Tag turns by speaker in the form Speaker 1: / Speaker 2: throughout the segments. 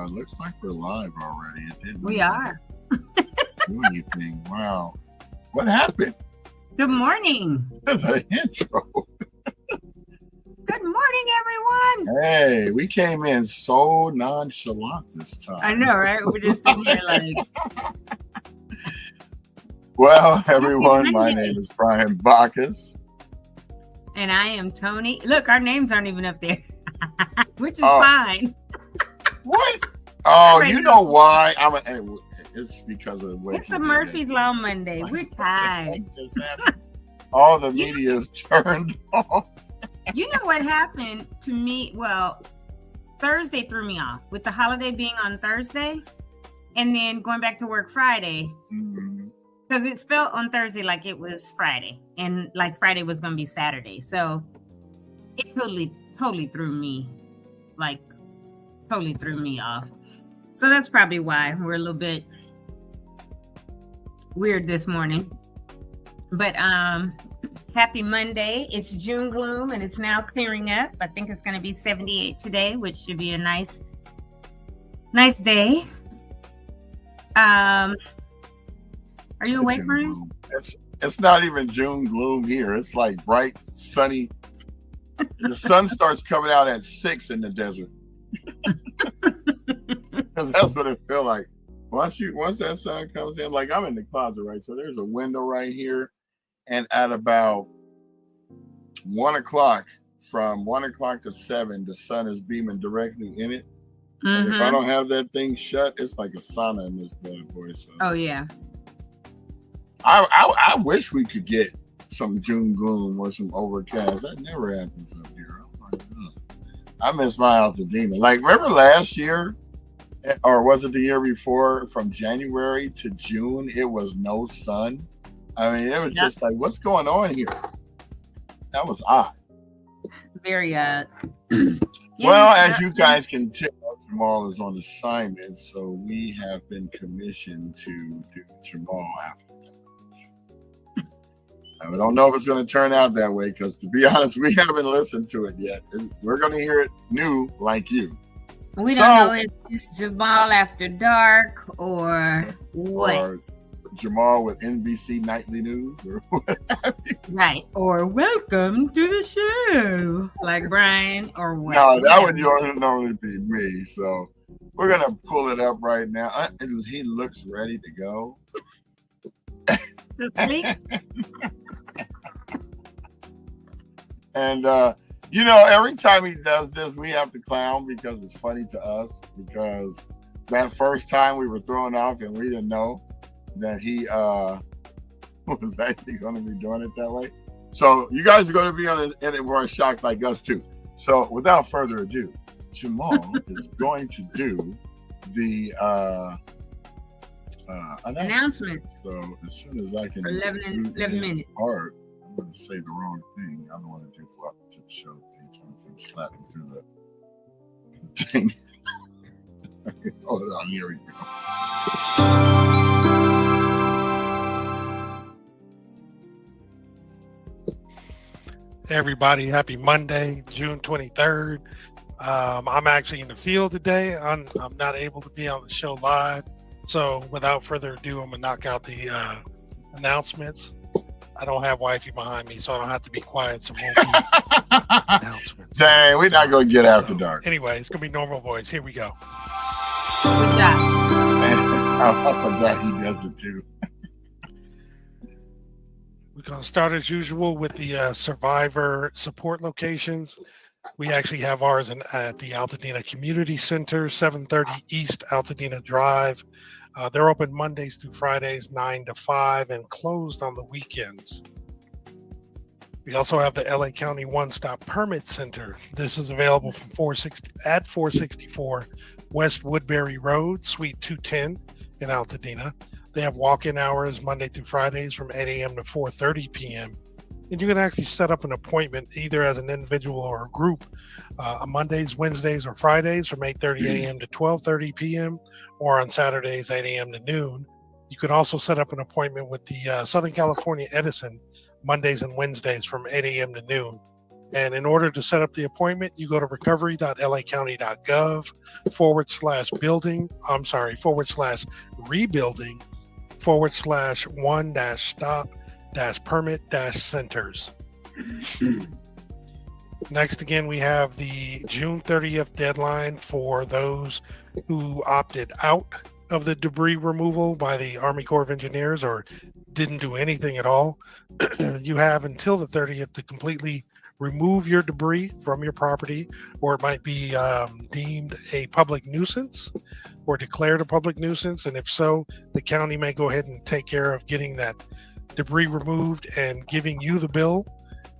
Speaker 1: Looks like we're live already. It didn't.
Speaker 2: We are.
Speaker 1: Do anything. Wow. What happened?
Speaker 2: Good morning.
Speaker 1: The intro.
Speaker 2: Good morning, everyone.
Speaker 1: Hey, we came in so nonchalant this time.
Speaker 2: I know, right? We're just sitting here like.
Speaker 1: Well, everyone, my name is Brian Bacchus.
Speaker 2: And I am Tony. Look, our names aren't even up there, which is fine.
Speaker 1: What? Oh, you know why? It's because of
Speaker 2: it's a Murphy's Law Monday. We're tired.
Speaker 1: All the media is turned off.
Speaker 2: You know what happened to me? Well, Thursday threw me off with the holiday being on Thursday and then going back to work Friday. Because it felt on Thursday like it was Friday and like Friday was going to be Saturday. So it totally threw me off. So that's probably why we're a little bit weird this morning. But happy Monday. It's June gloom and it's now clearing up. I think it's going to be 78 today, which should be a nice day. Are you awake, Brian?
Speaker 1: It's not even June gloom here. It's like bright, sunny. The sun starts coming out at 6 in the desert. That's what it feels like. Once that sun comes in, like I'm in the closet, right? So there's a window right here. And at about 1 o'clock, from 1 o'clock to 7, the sun is beaming directly in it. And if I don't have that thing shut, it's like a sauna in this bad boy. So. Oh,
Speaker 2: yeah.
Speaker 1: I wish we could get some June gloom or some overcast. That never happens up here. I miss my Altadena. Like, remember last year, or was it the year before, from January to June, it was no sun? I mean, it was just like, what's going on here? That was odd.
Speaker 2: Very odd.
Speaker 1: Well, as you guys can tell, Jamal is on assignment, so we have been commissioned to do Jamal after. I don't know if it's going to turn out that way because, to be honest, we haven't listened to it yet. We're going to hear it new like you.
Speaker 2: We don't know if it's Jamal After Dark or what. Or
Speaker 1: Jamal with NBC Nightly News or what have you.
Speaker 2: Right. Or welcome to the show. Like Brian or what.
Speaker 1: No, that would normally be me. So we're going to pull it up right now. He looks ready to go. And every time he does this, we have to clown because it's funny to us. Because that first time we were thrown off and we didn't know that he was actually going to be doing it that way. So you guys are going to be in it for a shock like us too. So without further ado, Jamal is going to do the announcement. So as soon as I can
Speaker 2: 11 minutes.
Speaker 1: Part, I'm going to say the wrong thing. I don't want to do the welcome to the show thing. Trying to slap me through the thing. Hold on, here we go.
Speaker 3: Hey everybody, happy Monday, June 23rd. I'm actually in the field today. I'm not able to be on the show live. So without further ado, I'm going to knock out the announcements. I don't have wifey behind me, so I don't have to be quiet. So announcements.
Speaker 1: Dang, we're not going to get after dark.
Speaker 3: Anyway, it's going to be normal voice. Here we go.
Speaker 2: Good job.
Speaker 1: I forgot he does it too.
Speaker 3: We're going to start as usual with the survivor support locations. We actually have ours at the Altadena Community Center, 730 East Altadena Drive. They're open Mondays through Fridays, 9 to 5, and closed on the weekends. We also have the LA County One Stop Permit Center. This is available from 464 West Woodbury Road, Suite 210 in Altadena. They have walk-in hours Monday through Fridays from 8 a.m. to 4:30 p.m. And you can actually set up an appointment either as an individual or a group on Mondays, Wednesdays, or Fridays from 8:30 a.m. to 12:30 p.m. or on Saturdays, 8 a.m. to noon. You can also set up an appointment with the Southern California Edison Mondays and Wednesdays from 8 a.m. to noon. And in order to set up the appointment, you go to recovery.lacounty.gov/building/rebuilding/1-stop-permit-centers. Next, again, we have the June 30th deadline for those who opted out of the debris removal by the Army Corps of Engineers or didn't do anything at all. You have until the 30th to completely remove your debris from your property, or it might be deemed a public nuisance or declared a public nuisance. And if so, the county may go ahead and take care of getting that debris removed and giving you the bill.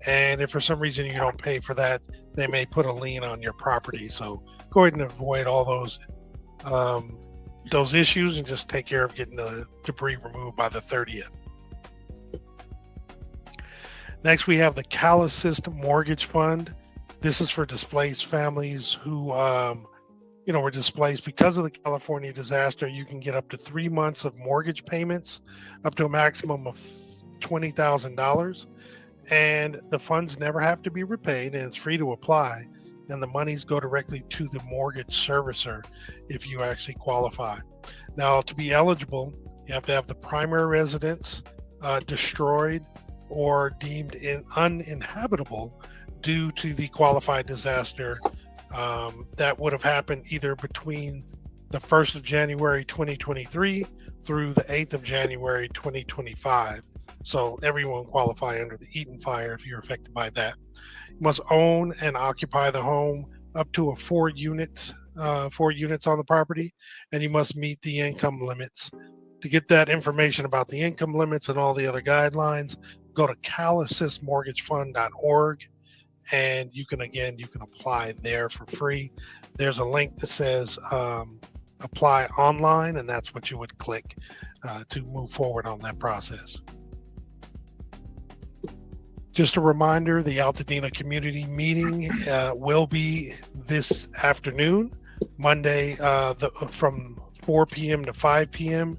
Speaker 3: And if for some reason you don't pay for that, they may put a lien on your property. So go ahead and avoid all those issues and just take care of getting the debris removed by the 30th. Next, we have the Cal Assist Mortgage Fund. This is for displaced families who, were displaced because of the California disaster. You can get up to 3 months of mortgage payments, up to a maximum of $20,000. And the funds never have to be repaid, and it's free to apply. And the monies go directly to the mortgage servicer if you actually qualify. Now, to be eligible, you have to have the primary residence destroyed or deemed uninhabitable due to the qualified disaster that would have happened either between the 1st of January 2023 through the 8th of January 2025. So everyone qualify under the Eaton fire if you're affected by that. You must own and occupy the home up to 4 units on the property, and you must meet the income limits. To get that information about the income limits and all the other guidelines, go to calassistmortgagefund.org, and you can apply there for free. There's a link that says apply online, and that's what you would click to move forward on that process. Just a reminder, the Altadena Community Meeting will be this afternoon, Monday, from 4 p.m. to 5 p.m.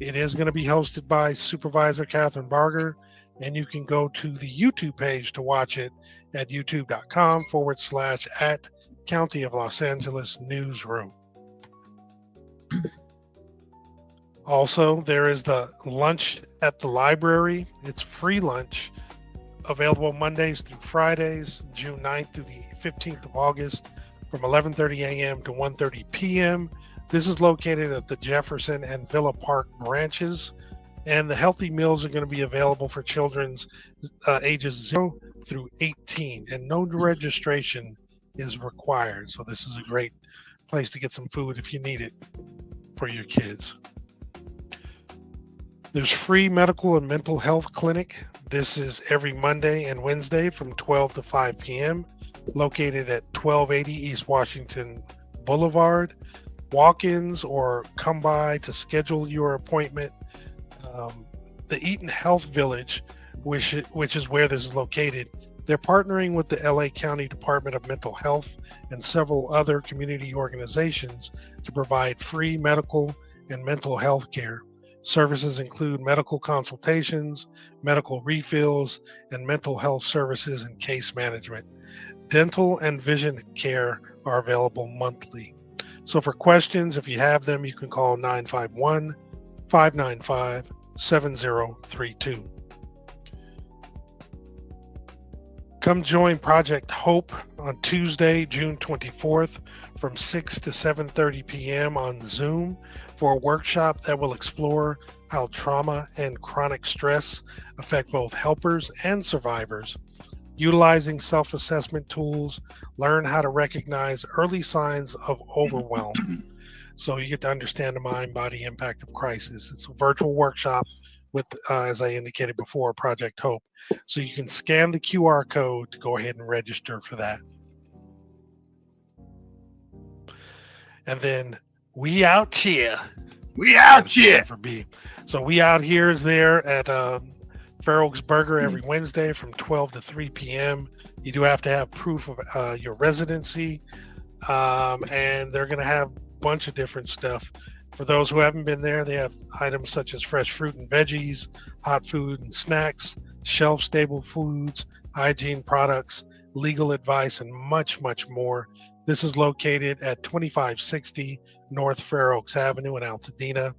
Speaker 3: It is going to be hosted by Supervisor Catherine Barger, and you can go to the YouTube page to watch it at youtube.com/@County of Los Angeles Newsroom. Also, there is the lunch at the library. It's free lunch, available Mondays through Fridays, June 9th through the 15th of August, from 11:30 a.m. to 1:30 p.m. This is located at the Jefferson and Villa Park branches, and the healthy meals are going to be available for children's ages 0 through 18, and no registration is required. So this is a great place to get some food if you need it for your kids. There's free medical and mental health clinic. This is every Monday and Wednesday from 12 to 5 p.m. located at 1280 East Washington Boulevard. Walk-ins or come by to schedule your appointment. The Eaton Health Village, which is where this is located, they're partnering with the LA County Department of Mental Health and several other community organizations to provide free medical and mental health care. Services include medical consultations, medical refills, and mental health services and case management. Dental and vision care are available monthly. So for questions, if you have them, you can call 951-595-7032. Come join Project Hope on Tuesday, June 24th from 6 to 7:30 p.m. on Zoom for a workshop that will explore how trauma and chronic stress affect both helpers and survivors. Utilizing self-assessment tools, learn how to recognize early signs of overwhelm. So you get to understand the mind-body impact of crisis. It's a virtual workshop with, as I indicated before, Project Hope. So you can scan the QR code to go ahead and register for that. And then we out here.
Speaker 1: We out here.
Speaker 3: For B. So we out here is there at Fair Oaks Burger every Wednesday from 12 to 3 p.m. You do have to have proof of your residency, and they're going to have a bunch of different stuff. For those who haven't been there, they have items such as fresh fruit and veggies, hot food and snacks, shelf-stable foods, hygiene products, legal advice, and much, much more. This is located at 2560 North Fair Oaks Avenue in Altadena.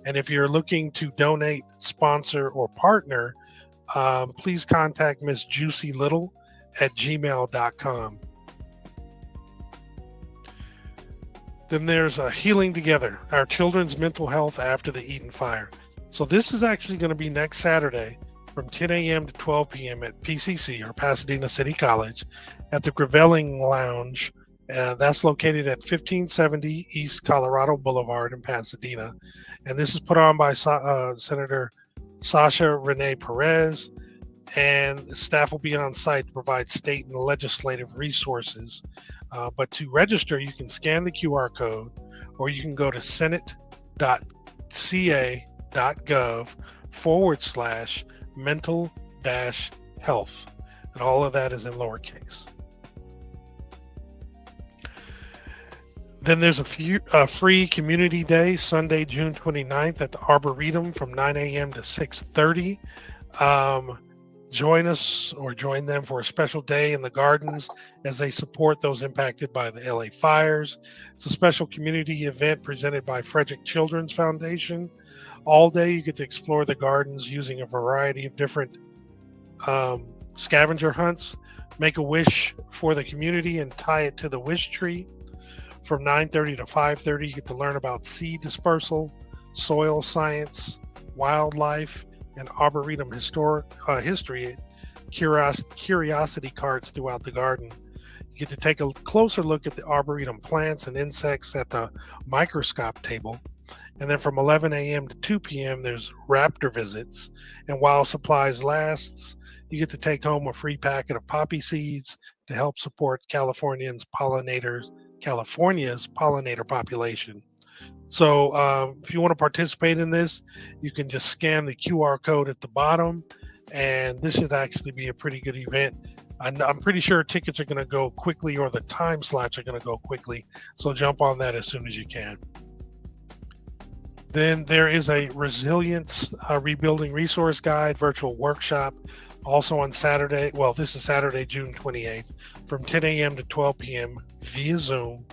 Speaker 3: And if you're looking to donate, sponsor, or partner, please contact Miss Juicy Little at gmail.com. Then there's Healing Together, our children's mental health after the Eden fire. So this is actually going to be next Saturday from 10 a.m. to 12 p.m. at PCC, or Pasadena City College, at the Gravelling Lounge. That's located at 1570 East Colorado Boulevard in Pasadena. And this is put on by Senator Sasha Renee Perez, and staff will be on site to provide state and legislative resources. But to register, you can scan the QR code, or you can go to senate.ca.gov/mental-health. And all of that is in lowercase. Then there's a free community day, Sunday, June 29th at the Arboretum from 9 a.m. to 6:30. Join us or join them for a special day in the gardens as they support those impacted by the LA fires. It's a special community event presented by Frederick Children's Foundation. All day you get to explore the gardens using a variety of different scavenger hunts. Make a wish for the community and tie it to the wish tree. From 9:30 to 5:30, you get to learn about seed dispersal, soil science, wildlife, and Arboretum history, curiosity carts throughout the garden. You get to take a closer look at the Arboretum plants and insects at the microscope table. And then from 11 a.m. to 2 p.m., there's raptor visits. And while supplies lasts, you get to take home a free packet of poppy seeds to help support California's pollinator population. So if you want to participate in this, you can just scan the QR code at the bottom, and this should actually be a pretty good event. I'm pretty sure tickets are going to go quickly, or the time slots are going to go quickly. So jump on that as soon as you can. Then there is a Resilience Rebuilding Resource Guide virtual workshop also on Saturday. Well, this is Saturday, June 28th from 10 a.m. to 12 p.m. via Zoom.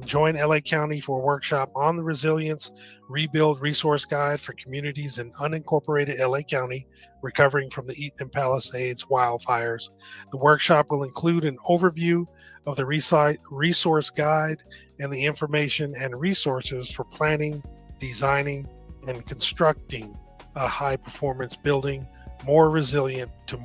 Speaker 3: Join LA County for a workshop on the Resilience Rebuild Resource Guide for communities in unincorporated LA County recovering from the Eaton and Palisades wildfires. The workshop will include an overview of the resource guide and the information and resources for planning, designing, and constructing a high-performance building more resilient to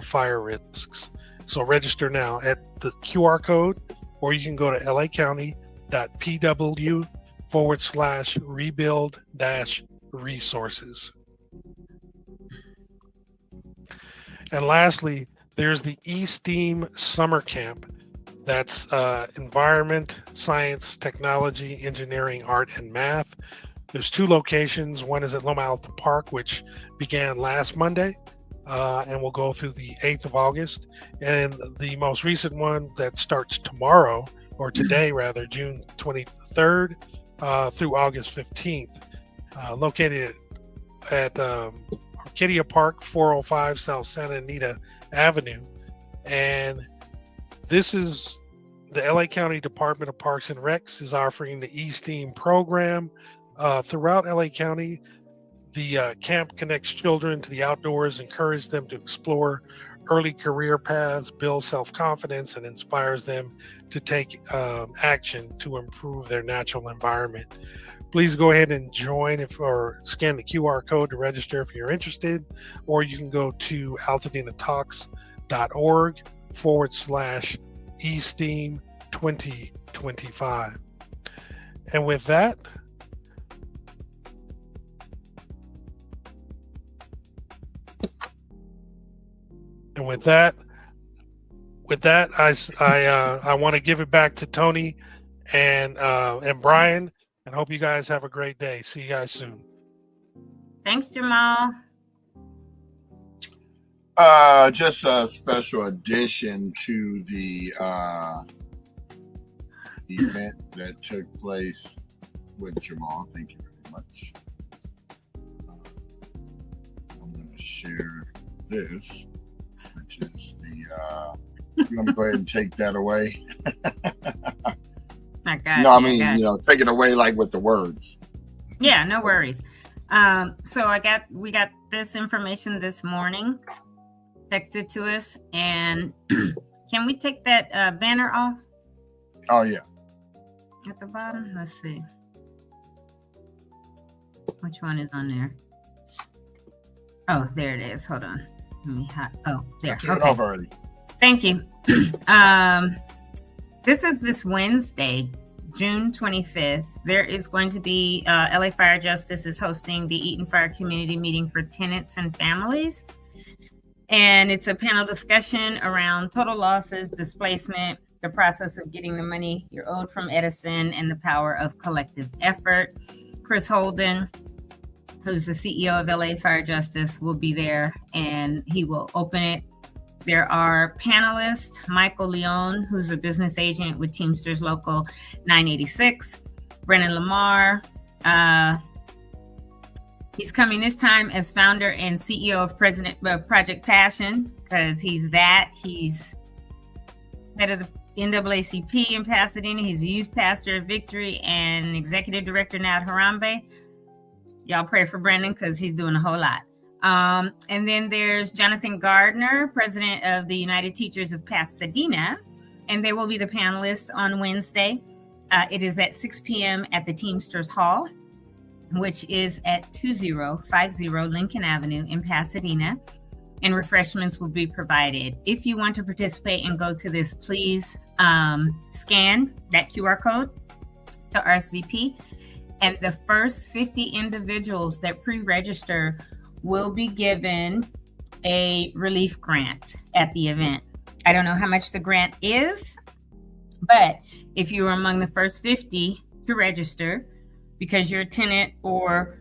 Speaker 3: fire risks. So register now at the QR code, or you can go to lacounty.pw/rebuild-resources. And lastly, there's the E.STEAM Summer Camp. That's environment, science, technology, engineering, art, and math. There's two locations. One is at Loma Alta Park, which began last Monday, and will go through the 8th of August. And the most recent one that starts tomorrow, or today rather, June 23rd through August 15th, located at Arcadia Park, 405 South Santa Anita Avenue. And this is the LA County Department of Parks and Recs is offering the E.STEAM program throughout LA County. The camp connects children to the outdoors, encourages them to explore early career paths, builds self-confidence, and inspires them to take action to improve their natural environment. Please go ahead and join or scan the QR code to register if you're interested, or you can go to altadenatalks.org/eSteam 2025. And with that, I want to give it back to Tony and Brian, and hope you guys have a great day. See you guys soon.
Speaker 2: Thanks, Jamal.
Speaker 1: Just a special addition to the event that took place with Jamal. Thank you very much. I'm going to share this, which is the You're going to go ahead and take that away.
Speaker 2: I got
Speaker 1: No, I
Speaker 2: you,
Speaker 1: mean, you know, take it away like with the words.
Speaker 2: Yeah, no worries. So we got this information this morning texted to us, and can we take that banner off
Speaker 1: Oh, yeah.
Speaker 2: at the bottom? Let's see. Which one is on there? Oh, there it is. Hold on. Let me there.
Speaker 1: I took it off already.
Speaker 2: Thank you. This is this Wednesday, June 25th. There is going to be LA Fire Justice is hosting the Eaton Fire Community Meeting for tenants and families. And it's a panel discussion around total losses, displacement, the process of getting the money you're owed from Edison, and the power of collective effort. Chris Holden, who's the CEO of LA Fire Justice, will be there, and he will open it. There are panelists, Michael Leon, who's a business agent with Teamsters Local 986, Brennan Lamar. He's coming this time as founder and CEO of Project Passion, because he's head of the NAACP in Pasadena. He's a youth pastor at Victory and executive director now at Harambe. Y'all pray for Brendan because he's doing a whole lot. And then there's Jonathan Gardner, president of the United Teachers of Pasadena, and they will be the panelists on Wednesday. It is at 6 p.m. at the Teamsters Hall, which is at 2050 Lincoln Avenue in Pasadena, and refreshments will be provided. If you want to participate and go to this, please scan that QR code to RSVP. And the first 50 individuals that pre-register will be given a relief grant at the event. I don't know how much the grant is, but if you are among the first 50 to register, because you're a tenant or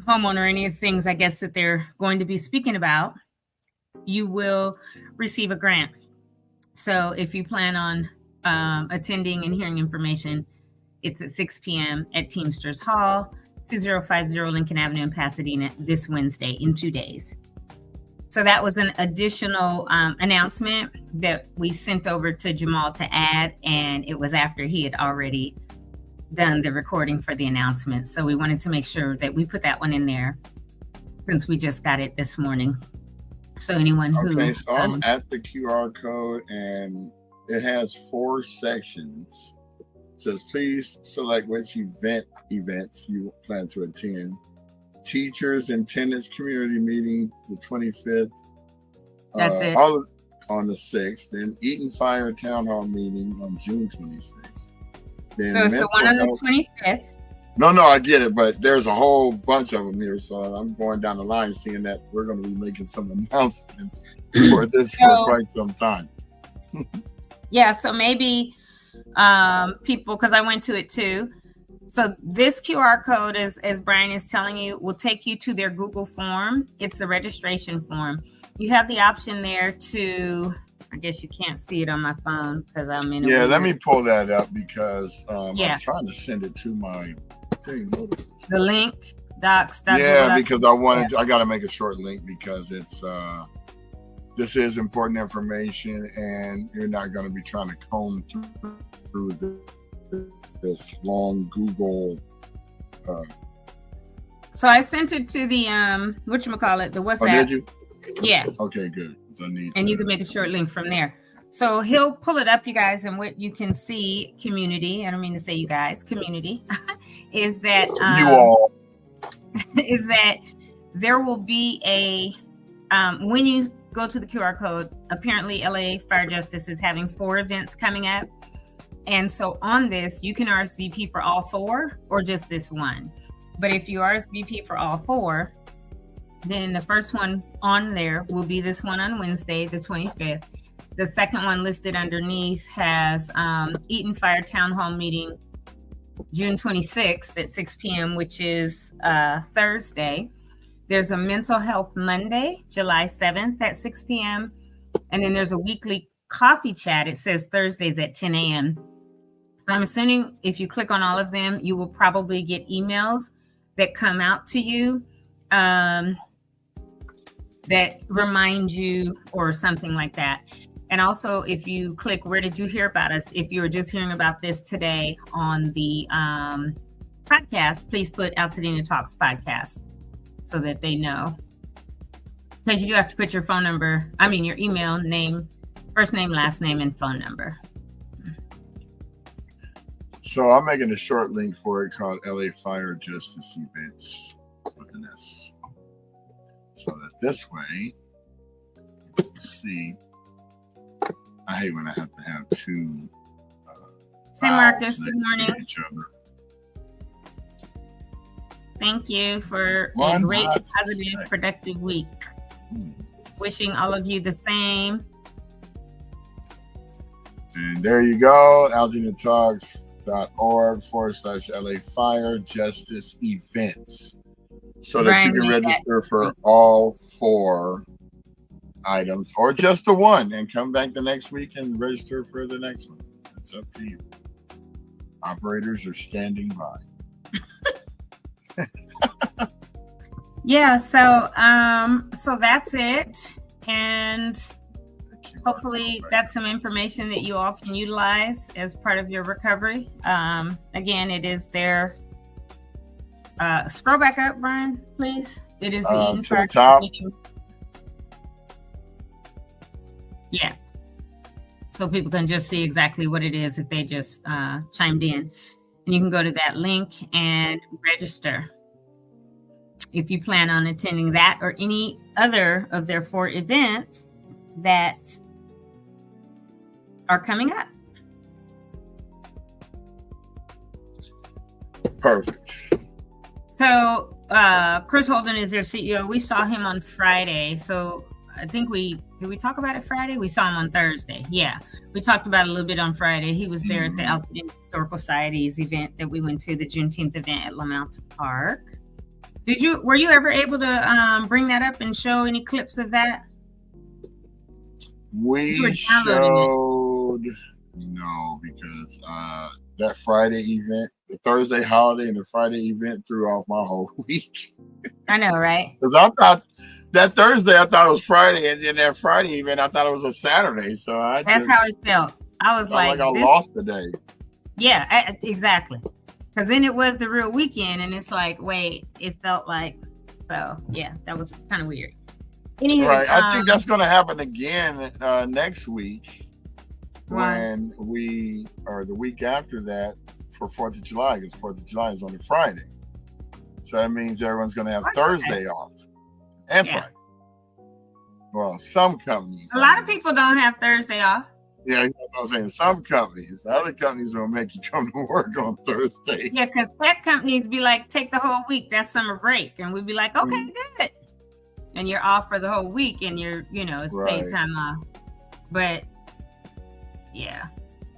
Speaker 2: homeowner, any of the things I guess that they're going to be speaking about, you will receive a grant. So if you plan on attending and hearing information, it's at 6 p.m. at Teamsters Hall, 2050 Lincoln Avenue in Pasadena this Wednesday in 2 days. So that was an additional announcement that we sent over to Jamal to add, and it was after he had already done the recording for the announcement. So we wanted to make sure that we put that one in there since we just got it this morning. So anyone who...
Speaker 1: Okay, so I'm at the QR code and it has 4 sections. It says, please select which events you plan to attend. Teachers and tenants community meeting, the 25th.
Speaker 2: That's it.
Speaker 1: On the 6th. Then Eaton Fire Town Hall meeting on June 26th. Then
Speaker 2: so it's the one on the 25th.
Speaker 1: No, I get it, but there's a whole bunch of them here. So I'm going down the line seeing that we're going to be making some announcements for this for quite some time.
Speaker 2: Yeah, so maybe people, because I went to it too. So this QR code, as Brian is telling you, will take you to their Google form. It's the registration form. You have the option there to, I guess you can't see it on my phone because I'm in.
Speaker 1: Yeah, let me pull that up because I'm trying to send it to my thing.
Speaker 2: The link, docs.
Speaker 1: Yeah, because I got to make a short link because it's this is important information, and you're not going to be trying to comb through this long Google.
Speaker 2: So I sent it to the whatchamacallit, the WhatsApp.
Speaker 1: Oh, did you?
Speaker 2: Yeah.
Speaker 1: Okay, good.
Speaker 2: And you can make a short link from there. So he'll pull it up, you guys, and what you can see, community, I don't mean to say you guys, community, is that
Speaker 1: you all
Speaker 2: is that there will be a when you go to the QR code, apparently LA Fire Justice is having 4 events coming up. And so on this, you can RSVP for all 4 or just this one. But if you RSVP for all 4, then the first one on there will be this one on Wednesday, the 25th. The second one listed underneath has Eaton Fire Town Hall meeting, June 26th at 6 p.m., which is Thursday. There's a Mental Health Monday, July 7th at 6 p.m. And then there's a weekly coffee chat. It says Thursdays at 10 a.m. So I'm assuming if you click on all of them, you will probably get emails that come out to you that remind you or something like that. And also, if you click where did you hear about us, if you were just hearing about this today on the podcast, please put Altadena Talks podcast so that they know. Because you do have to put your phone number, your email, name, first name, last name, and phone number.
Speaker 1: So I'm making a short link for it called LA Fire Justice Events with an S. So that this way, you can see, I hate when I have to have two.
Speaker 2: Hey, Marcus, good morning. Thank you for a great, positive, productive week. Wishing all of you the same.
Speaker 1: And there you go, altadenatalks.org/LA Fire Justice Events. So that you can register for all 4 items or just the one and come back the next week and register for the next one. It's up to you. Operators are standing by.
Speaker 2: Yeah, so that's it. And hopefully that's some information that you all can utilize as part of your recovery. Again, it is there. Scroll back up, Brian, please. It is the Eden
Speaker 1: to the top.
Speaker 2: Meeting. Yeah. So people can just see exactly what it is if they just chimed in. And you can go to that link and register if you plan on attending that or any other of their 4 events that are coming up.
Speaker 1: Perfect.
Speaker 2: So Chris Holden is their CEO. We saw him on Friday. So I think did we talk about it Friday? We saw him on Thursday. Yeah. We talked about it a little bit on Friday. He was there at the Altadena Historical Society's event that we went to, the Juneteenth event at Lamont Park. Were you ever able to bring that up and show any clips of that?
Speaker 1: We showed no, because that Friday event, the Thursday holiday and the Friday event threw off my whole week.
Speaker 2: I know, right?
Speaker 1: Because I thought that Thursday it was Friday, and then that Friday event I thought it was a Saturday. So
Speaker 2: that's how it felt. I was like
Speaker 1: I lost the day.
Speaker 2: Yeah, exactly. Because then it was the real weekend, and it's like, wait, it felt like, so yeah, that was kind of weird. Anyway,
Speaker 1: right, I think that's going to happen again next week when the week after that for 4th of July, because 4th of July is on a Friday. So that means everyone's going to have Thursday off and Friday. Well, some companies.
Speaker 2: A lot of people don't have Thursday off.
Speaker 1: Yeah, that's what I'm saying. Some companies, other companies will make you come to work on Thursday.
Speaker 2: Yeah, because tech companies be like, take the whole week. That's summer break. And we'd be like, okay, good. And you're off for the whole week and it's paid time off. But yeah,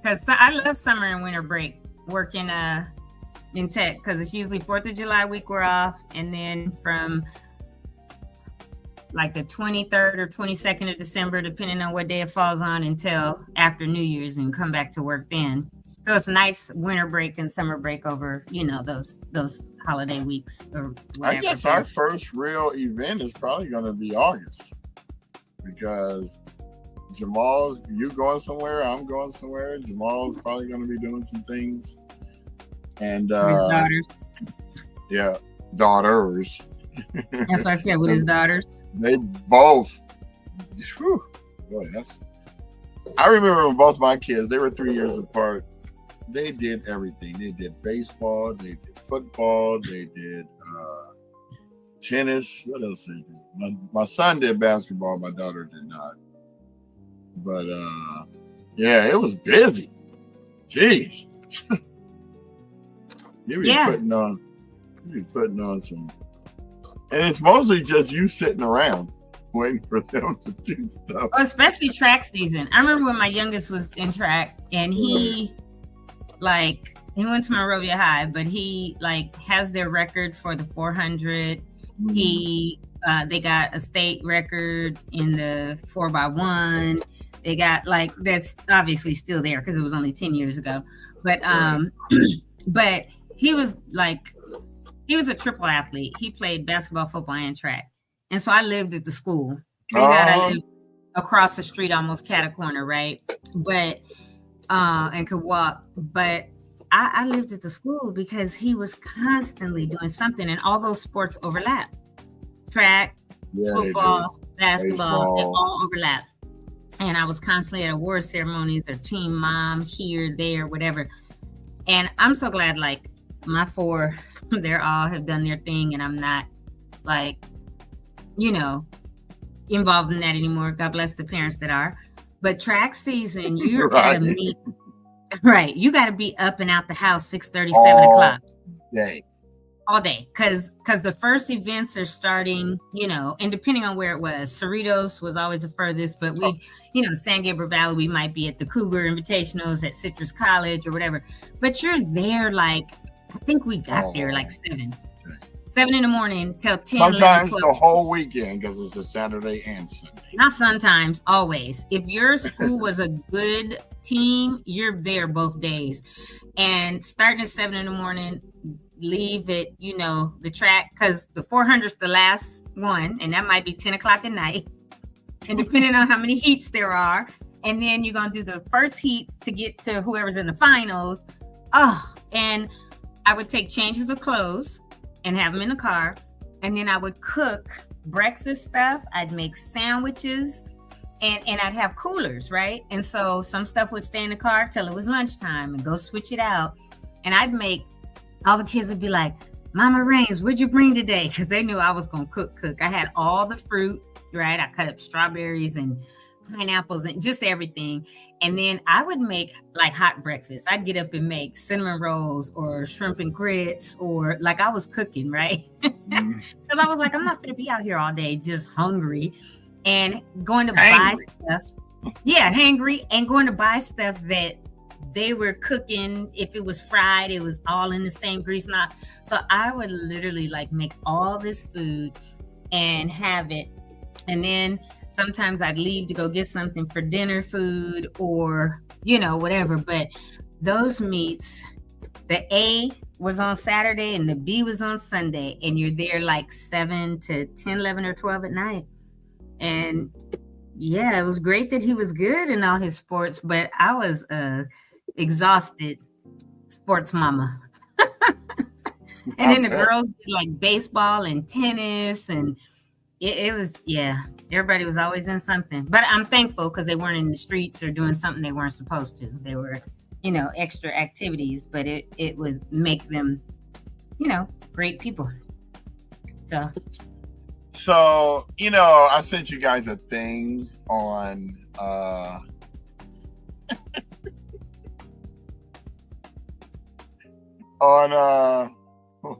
Speaker 2: because I love summer and winter break working in tech, because it's usually 4th of July week we're off. And then from like the 23rd or 22nd of December, depending on what day it falls on, until after New Year's, and come back to work then. So it's a nice winter break and summer break over, those holiday weeks or whatever.
Speaker 1: I guess our first real event is probably going to be August, because Jamal's, you going somewhere, I'm going somewhere. Jamal's probably going to be doing some things. And
Speaker 2: his daughters.
Speaker 1: Yeah, daughters.
Speaker 2: That's what I said, with his daughters.
Speaker 1: They both. Whew, boy, I remember when both my kids, they were 3 years apart. They did everything. They did baseball, they did football, they did tennis. What else they did? My son did basketball, my daughter did not. But yeah, it was busy. Jeez. You be putting on some. And it's mostly just you sitting around waiting for them to do stuff.
Speaker 2: Especially track season. I remember when my youngest was in track, and he went to Monrovia High, but he has their record for the 400. They got a state record in the 4x1. They got that's obviously still there because it was only 10 years ago. But but he was a triple athlete. He played basketball, football, and track. And so I lived at the school. across the street, almost cat a corner, right? But and could walk. But I lived at the school because he was constantly doing something, and all those sports overlap. Track, football, basketball, they all overlap. And I was constantly at award ceremonies or team mom here, there, whatever. And I'm so glad, like, my 4, they're all have done their thing, and I'm not, like, you know, involved in that anymore. God bless the parents that are. But track season, you're gotta meet, right? You gotta be up and out the house 6:30, 7 o'clock. All day, because the first events are starting, you know, and depending on where it was, Cerritos was always the furthest, but we, you know, San Gabriel Valley, we might be at the Cougar Invitationals at Citrus College or whatever. But you're there, like, I think we got there like 7 in the morning till 10.
Speaker 1: Sometimes 11, the whole weekend, because it's a Saturday and Sunday.
Speaker 2: Not sometimes, always. If your school was a good team, you're there both days. And starting at 7 in the morning, leave it, you know, the track, because the 400's the last one, and that might be 10 o'clock at night. And depending on how many heats there are, and then you're going to do the first heat to get to whoever's in the finals. Oh, and I would take changes of clothes and have them in the car. And then I would cook breakfast stuff. I'd make sandwiches, and I'd have coolers, right? And so some stuff would stay in the car till it was lunchtime and go switch it out. And I'd make, all the kids would be like, Mama Raines, what'd you bring today? Because they knew I was going to cook. I had all the fruit, right? I cut up strawberries and pineapples and just everything. And then I would make like hot breakfast. I'd get up and make cinnamon rolls or shrimp and grits, or like I was cooking, right? Because I was like, I'm not going to be out here all day just hungry and going to buy stuff. Yeah, hangry, and going to buy stuff that they were cooking. If it was fried, it was all in the same grease. So I would literally like make all this food and have it. And then sometimes I'd leave to go get something for dinner food or, you know, whatever. But those meets, the A was on Saturday and the B was on Sunday. And you're there like 7 to 10, 11 or 12 at night. And yeah, it was great that he was good in all his sports, but I was exhausted sports mama. And then the girls did like baseball and tennis, and it was, yeah, everybody was always in something. But I'm thankful because they weren't in the streets or doing something they weren't supposed to. They were, you know, extra activities, but it would make them, you know, great people.
Speaker 1: So, you know, I sent you guys a thing on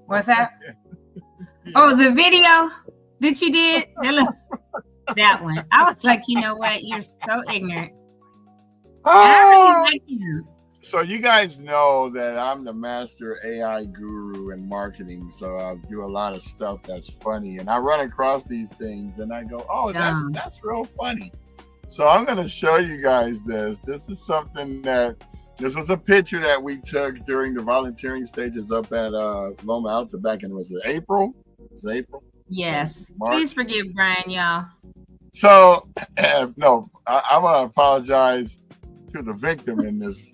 Speaker 2: what's that? Oh, the video that you did? That one. I was like, you know what? You're so ignorant. I really like you.
Speaker 1: So you guys know that I'm the master AI guru in marketing. So I do a lot of stuff that's funny, and I run across these things and I go, oh, that's real funny. So I'm going to show you guys this. This is something this was a picture that we took during the volunteering stages up at Loma Alta back in, was it April? Was it April?
Speaker 2: Yes. Please forgive Brian, y'all.
Speaker 1: So, no, I'm going to apologize to the victim in this.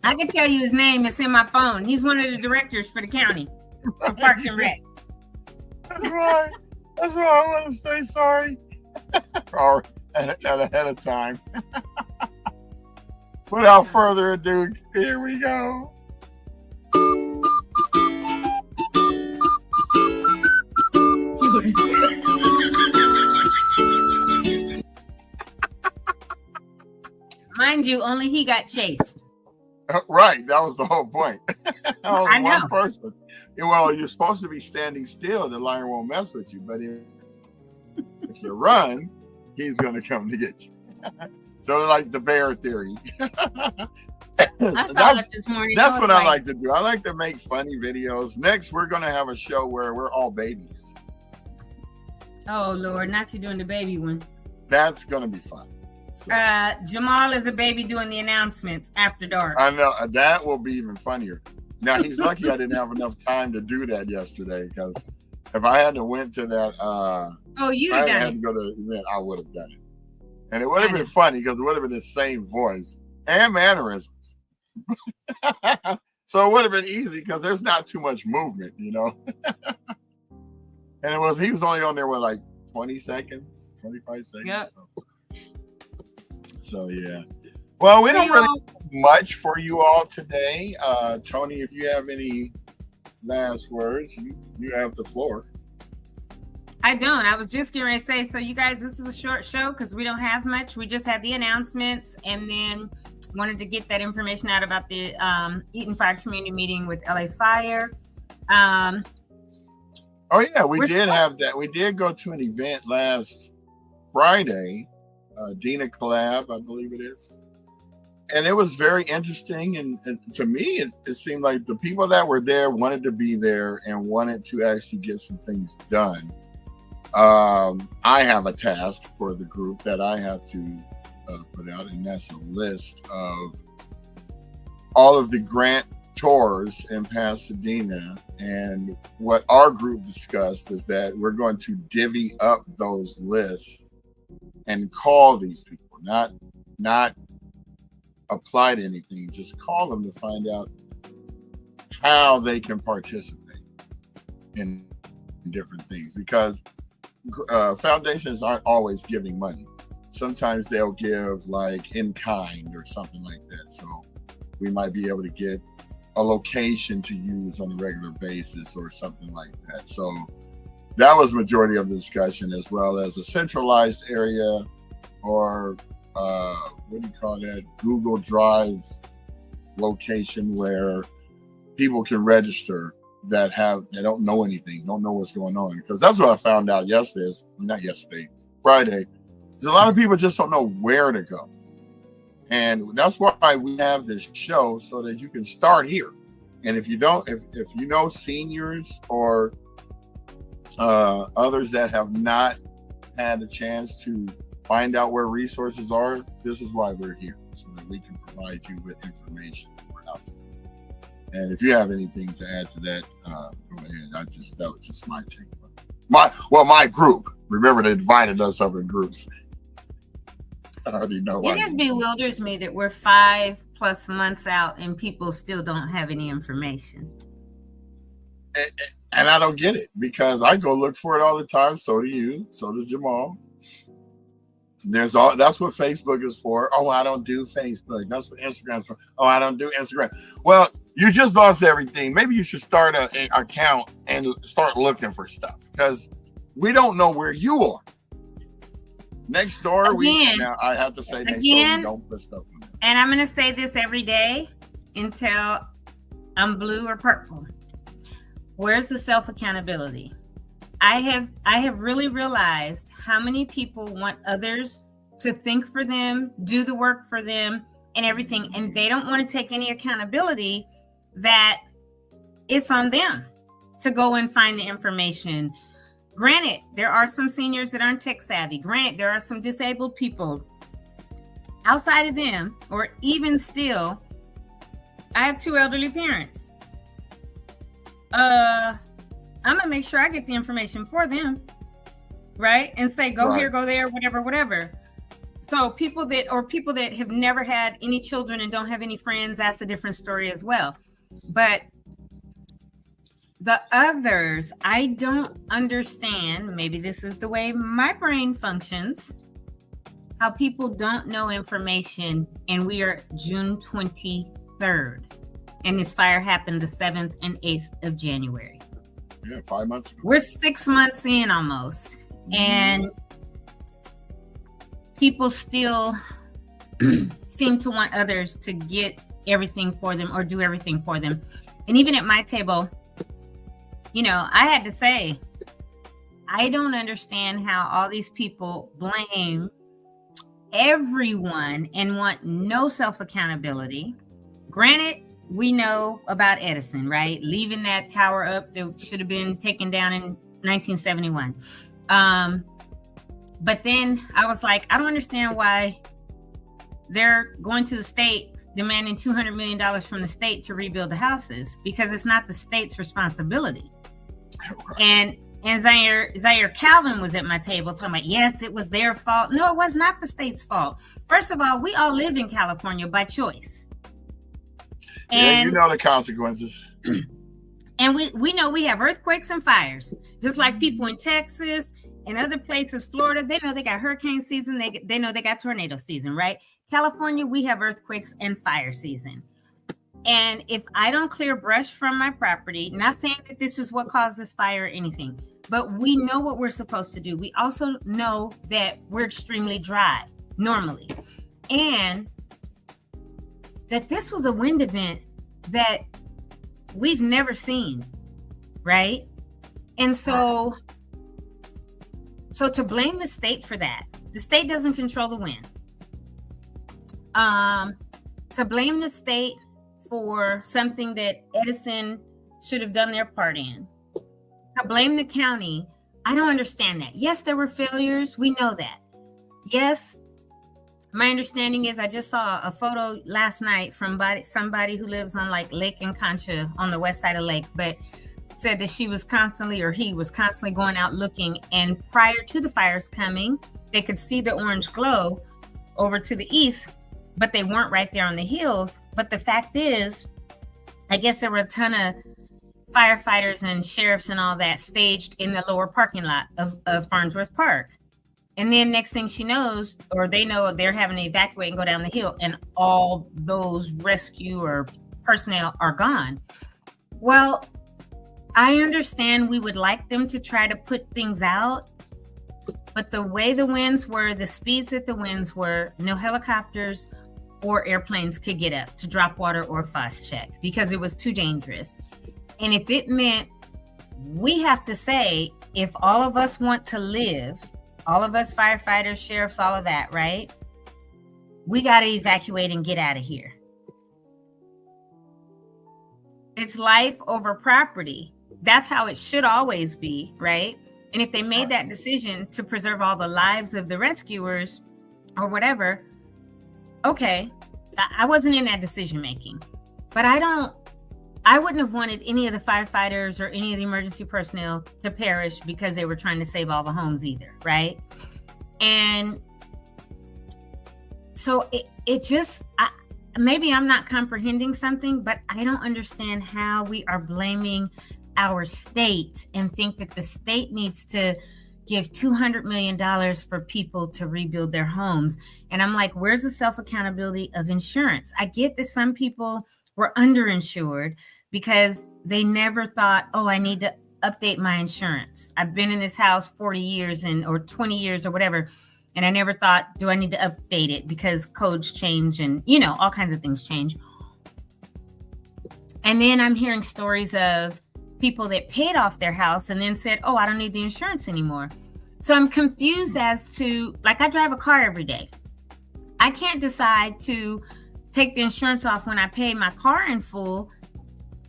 Speaker 2: I can tell you his name. It's in my phone. He's one of the directors for the county for Parks and Rec.
Speaker 1: That's right. That's why I want to say sorry. Or ahead of time. Without further ado, here we go.
Speaker 2: Mind you, only he got chased.
Speaker 1: Right, that was the whole point. That was
Speaker 2: I know.
Speaker 1: One person. Well, you're supposed to be standing still. The lion won't mess with you, but if you run, he's going to come to get you. So like the bear theory. That's what I like to do. I like to make funny videos. Next, we're going to have a show where we're all babies.
Speaker 2: Oh, Lord, not you doing the baby one.
Speaker 1: That's going to be fun. So,
Speaker 2: Jamal is a baby doing the announcements after dark.
Speaker 1: I know. That will be even funnier. Now, he's lucky I didn't have enough time to do that yesterday, because if I had to went to that
Speaker 2: Oh, you'd
Speaker 1: I
Speaker 2: have
Speaker 1: had
Speaker 2: done
Speaker 1: to
Speaker 2: it.
Speaker 1: go to the event, I would have done it. And it would have been funny because it would have been the same voice and mannerisms. So it would have been easy because there's not too much movement, you know. And he was only on there with like 20 seconds, 25 seconds.
Speaker 2: Yep.
Speaker 1: So yeah. Well, we don't really have much for you all today. Tony, if you have any last words, you have the floor.
Speaker 2: I don't. I was just getting ready to say, so you guys, this is a short show because we don't have much. We just had the announcements and then wanted to get that information out about the Eaton Fire Community Meeting with LA Fire.
Speaker 1: Oh yeah, we did have that. We did go to an event last Friday, Dina Collab, I believe it is. And it was very interesting. And to me, it seemed like the people that were there wanted to be there and wanted to actually get some things done. I have a task for the group that I have to put out, and that's a list of all of the grant tours in Pasadena. And what our group discussed is that we're going to divvy up those lists and call these people, not apply to anything, just call them to find out how they can participate in different things, because foundations aren't always giving money. Sometimes they'll give like in kind or something like that. So we might be able to get a location to use on a regular basis or something like that. So that was majority of the discussion, as well as a centralized area or what do you call that? Google Drive location where people can register that don't know anything, don't know what's going on. Because that's what I found out Friday. There's a lot of people just don't know where to go. And that's why we have this show, so that you can start here. And if you don't, if you know seniors or others that have not had a chance to find out where resources are, this is why we're here, so that we can provide you with information for out there. And if you have anything to add to that, go ahead. That was just my take. My group. Remember, they divided us up in groups. I already know.
Speaker 2: It just bewilders me that we're 5+ months out and people still don't have any information.
Speaker 1: And I don't get it, because I go look for it all the time. So do you. So does Jamal. That's what Facebook is for. Oh, I don't do Facebook. That's what Instagram's for. Oh, I don't do Instagram. Well, you just lost everything. Maybe you should start an account and start looking for stuff, because we don't know where you are. Next door, I have to say, next door, we don't put stuff in there.
Speaker 2: And I'm going to say this every day until I'm blue or purple. Where's the self-accountability? I have really realized how many people want others to think for them, do the work for them and everything. And they don't want to take any accountability that it's on them to go and find the information. Granted, there are some seniors that aren't tech savvy. Granted, there are some disabled people. Outside of them, or even still, I have 2 elderly parents. I'm gonna make sure I get the information for them, right? And say, go here, go there, whatever. So people that have never had any children and don't have any friends, that's a different story as well. But the others, I don't understand. Maybe this is the way my brain functions, how people don't know information. And we are June 23rd. And this fire happened the 7th and 8th of January.
Speaker 1: Yeah, 5 months ago.
Speaker 2: We're 6 months in almost. And people still seem to want others to get everything for them or do everything for them. And even at my table, I had to say, I don't understand how all these people blame everyone and want no self-accountability. Granted, we know about Edison, right? Leaving that tower up that should have been taken down in 1971. But then I was like, I don't understand why they're going to the state demanding $200 million from the state to rebuild the houses, because it's not the state's responsibility. Right. And Zaire Calvin was at my table talking about, yes, it was their fault. No, it was not the state's fault. First of all, we all live in California by choice.
Speaker 1: Yeah, you know the consequences.
Speaker 2: And we know we have earthquakes and fires, just like people in Texas and other places, Florida, they know they got hurricane season. They know they got tornado season, right? California, we have earthquakes and fire season. And if I don't clear brush from my property, not saying that this is what caused this fire or anything, but we know what we're supposed to do. We also know that we're extremely dry normally. And that this was a wind event that we've never seen, right? And so to blame the state for that, the state doesn't control the wind. To blame the state for something that Edison should have done their part in, to blame the county, I don't understand that. Yes, there were failures. We know that. Yes, my understanding is I just saw a photo last night from somebody who lives on like Lake and Concha on the west side of Lake, but said that he was constantly going out looking. And prior to the fires coming, they could see the orange glow over to the east, but they weren't right there on the hills. But the fact is, I guess there were a ton of firefighters and sheriffs and all that staged in the lower parking lot of Farnsworth Park. And then next thing she knows, or they know, they're having to evacuate and go down the hill, and all those rescue or personnel are gone. Well, I understand we would like them to try to put things out, but the way the winds were, the speeds that the winds were, no helicopters or airplanes could get up to drop water or fast check because it was too dangerous. And if it meant we have to say, if all of us want to live, all of us firefighters, sheriffs, all of that, right? We got to evacuate and get out of here. It's life over property. That's how it should always be, right? And if they made that decision to preserve all the lives of the rescuers or whatever, okay, I wasn't in that decision making. But I wouldn't have wanted any of the firefighters or any of the emergency personnel to perish because they were trying to save all the homes either, right? And so it just, maybe I'm not comprehending something, but I don't understand how we are blaming our state and think that the state needs to give $200 million for people to rebuild their homes. And I'm like, where's the self-accountability of insurance? I get that some people were underinsured because they never thought, oh, I need to update my insurance. I've been in this house 40 years or 20 years or whatever. And I never thought, do I need to update it because codes change and, all kinds of things change. And then I'm hearing stories of people that paid off their house and then said, oh, I don't need the insurance anymore. So I'm confused as to, like, I drive a car every day. I can't decide to take the insurance off when I pay my car in full,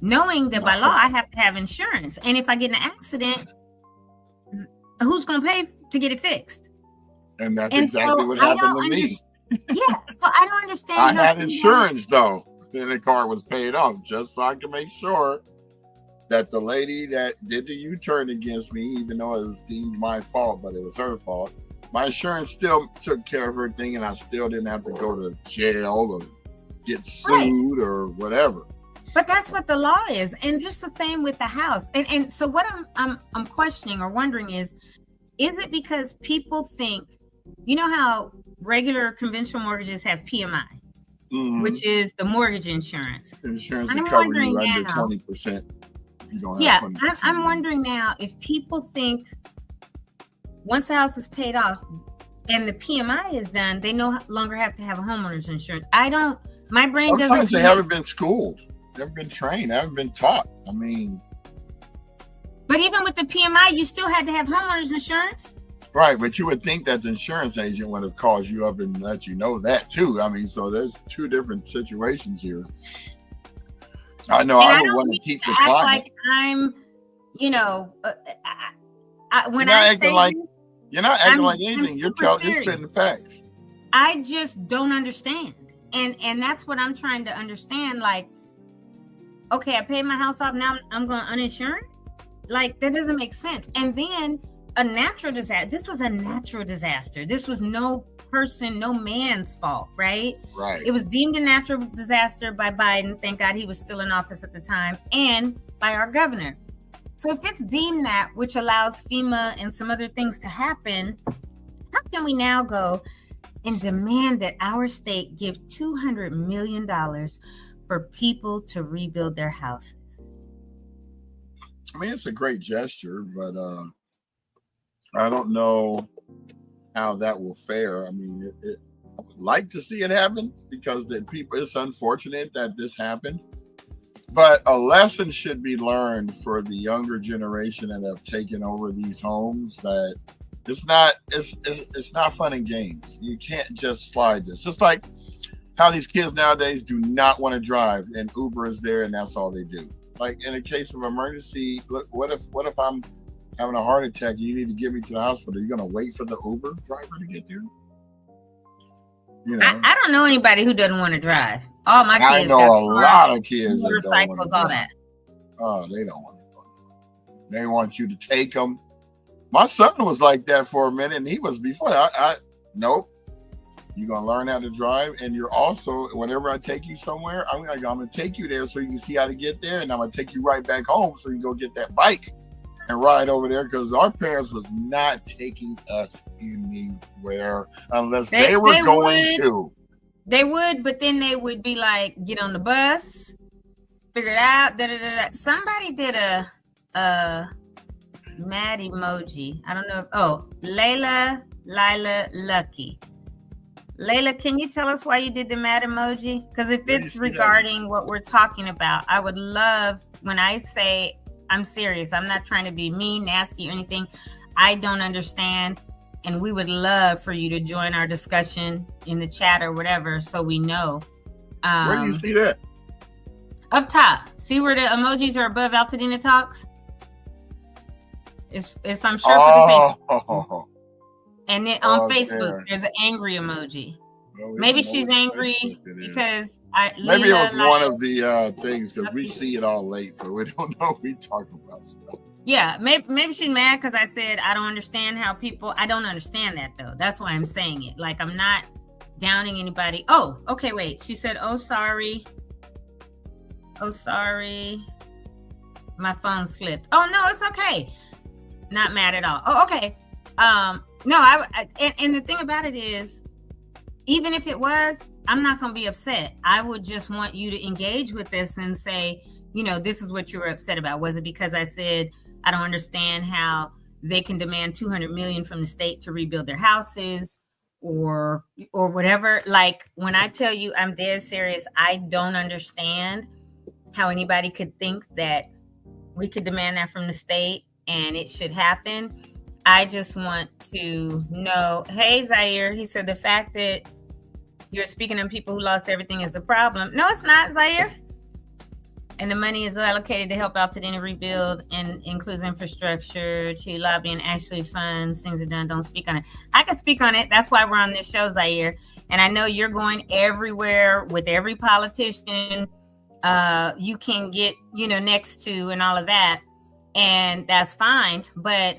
Speaker 2: knowing that by law I have to have insurance. And if I get in an accident, who's going to pay to get it fixed?
Speaker 1: And that's exactly what happened to me.
Speaker 2: Yeah, so I don't understand.
Speaker 1: I had insurance though. Then the car was paid off just so I could make sure that the lady that did the U-turn against me, even though it was deemed my fault, but it was her fault, my insurance still took care of her thing, and I still didn't have to go to jail or get sued or whatever.
Speaker 2: But that's what the law is. And just the same with the house. And so what I'm questioning or wondering is it because people think, how regular conventional mortgages have PMI, which is the mortgage insurance.
Speaker 1: Insurance to cover you under 20%. You don't have 20%.
Speaker 2: I'm wondering now if people think once the house is paid off and the PMI is done, they no longer have to have a homeowner's insurance. My brain doesn't.
Speaker 1: Sometimes they haven't been schooled. They haven't been trained. They haven't been taught.
Speaker 2: But even with the PMI, you still had to have homeowner's insurance.
Speaker 1: Right, but you would think that the insurance agent would have called you up and let you know that too. So there's two different situations here. I know I would want to keep the client.
Speaker 2: Like I'm, when
Speaker 1: you're not acting like anything. You're spitting facts.
Speaker 2: I just don't understand. And that's what I'm trying to understand. Like, okay, I paid my house off. Now I'm going uninsured. Like, that doesn't make sense. And then a natural disaster. This was a natural disaster. This was no man's fault, right?
Speaker 1: Right.
Speaker 2: It was deemed a natural disaster by Biden. Thank God he was still in office at the time, and by our governor. So if it's deemed that, which allows FEMA and some other things to happen, how can we now go and demand that our state give $200 million for people to rebuild their houses?
Speaker 1: I mean, it's a great gesture, but I don't know how that will fare. I mean, I would like to see it happen because it's unfortunate that this happened. But a lesson should be learned for the younger generation that have taken over these homes, that it's not fun and games. You can't just slide this. Just like how these kids nowadays do not want to drive, and Uber is there and that's all they do. Like, in a case of emergency, look, what if I'm having a heart attack and you need to get me to the hospital? You're gonna wait for the Uber driver to get there? You know,
Speaker 2: I don't know anybody who doesn't want to drive. All my kids.
Speaker 1: I know a lot of kids.
Speaker 2: Motorcycles, all that.
Speaker 1: Oh, they don't want to. They want you to take them. My son was like that for a minute, and he was before that. Nope. You're gonna learn how to drive, and you're also, whenever I take you somewhere, I'm gonna take you there so you can see how to get there, and I'm gonna take you right back home so you can go get that bike and ride over there, because our parents was not taking us anywhere unless they were going to.
Speaker 2: They would, but then they would be like, get on the bus, figure it out. Somebody did a mad emoji. I don't know. Lila Lucky. Layla, can you tell us why you did the mad emoji? Because if it's regarding what we're talking about, I would love, when I say I'm serious, I'm not trying to be mean, nasty, or anything. I don't understand. And we would love for you to join our discussion in the chat or whatever, so we know.
Speaker 1: Where do you see that?
Speaker 2: Up top. See where the emojis are above Altadena Talks? It's I'm sure for the Facebook. And then on Facebook, there's an angry emoji. Maybe she's angry because
Speaker 1: maybe it was one of the things, because we see it all late, so we don't know we talk about stuff.
Speaker 2: Yeah, maybe she's mad because I said I don't understand how people. I don't understand that though. That's why I'm saying it. Like, I'm not downing anybody. Oh, okay, wait. She said, "Oh, sorry. Oh, sorry. My phone slipped." Oh no, it's okay. Not mad at all. Oh, okay. No, and the thing about it is, even if it was, I'm not going to be upset. I would just want you to engage with this and say, this is what you were upset about. Was it because I said, I don't understand how they can demand $200 million from the state to rebuild their houses or whatever? Like, when I tell you I'm dead serious, I don't understand how anybody could think that we could demand that from the state and it should happen. I just want to know, hey, Zaire, he said the fact that you're speaking on people who lost everything is a problem. No, it's not, Zaire. And the money is allocated to help Altadena rebuild and includes infrastructure to lobby and actually funds. Things are done. Don't speak on it. I can speak on it. That's why we're on this show, Zaire. And I know you're going everywhere with every politician you can get, next to and all of that. And that's fine. But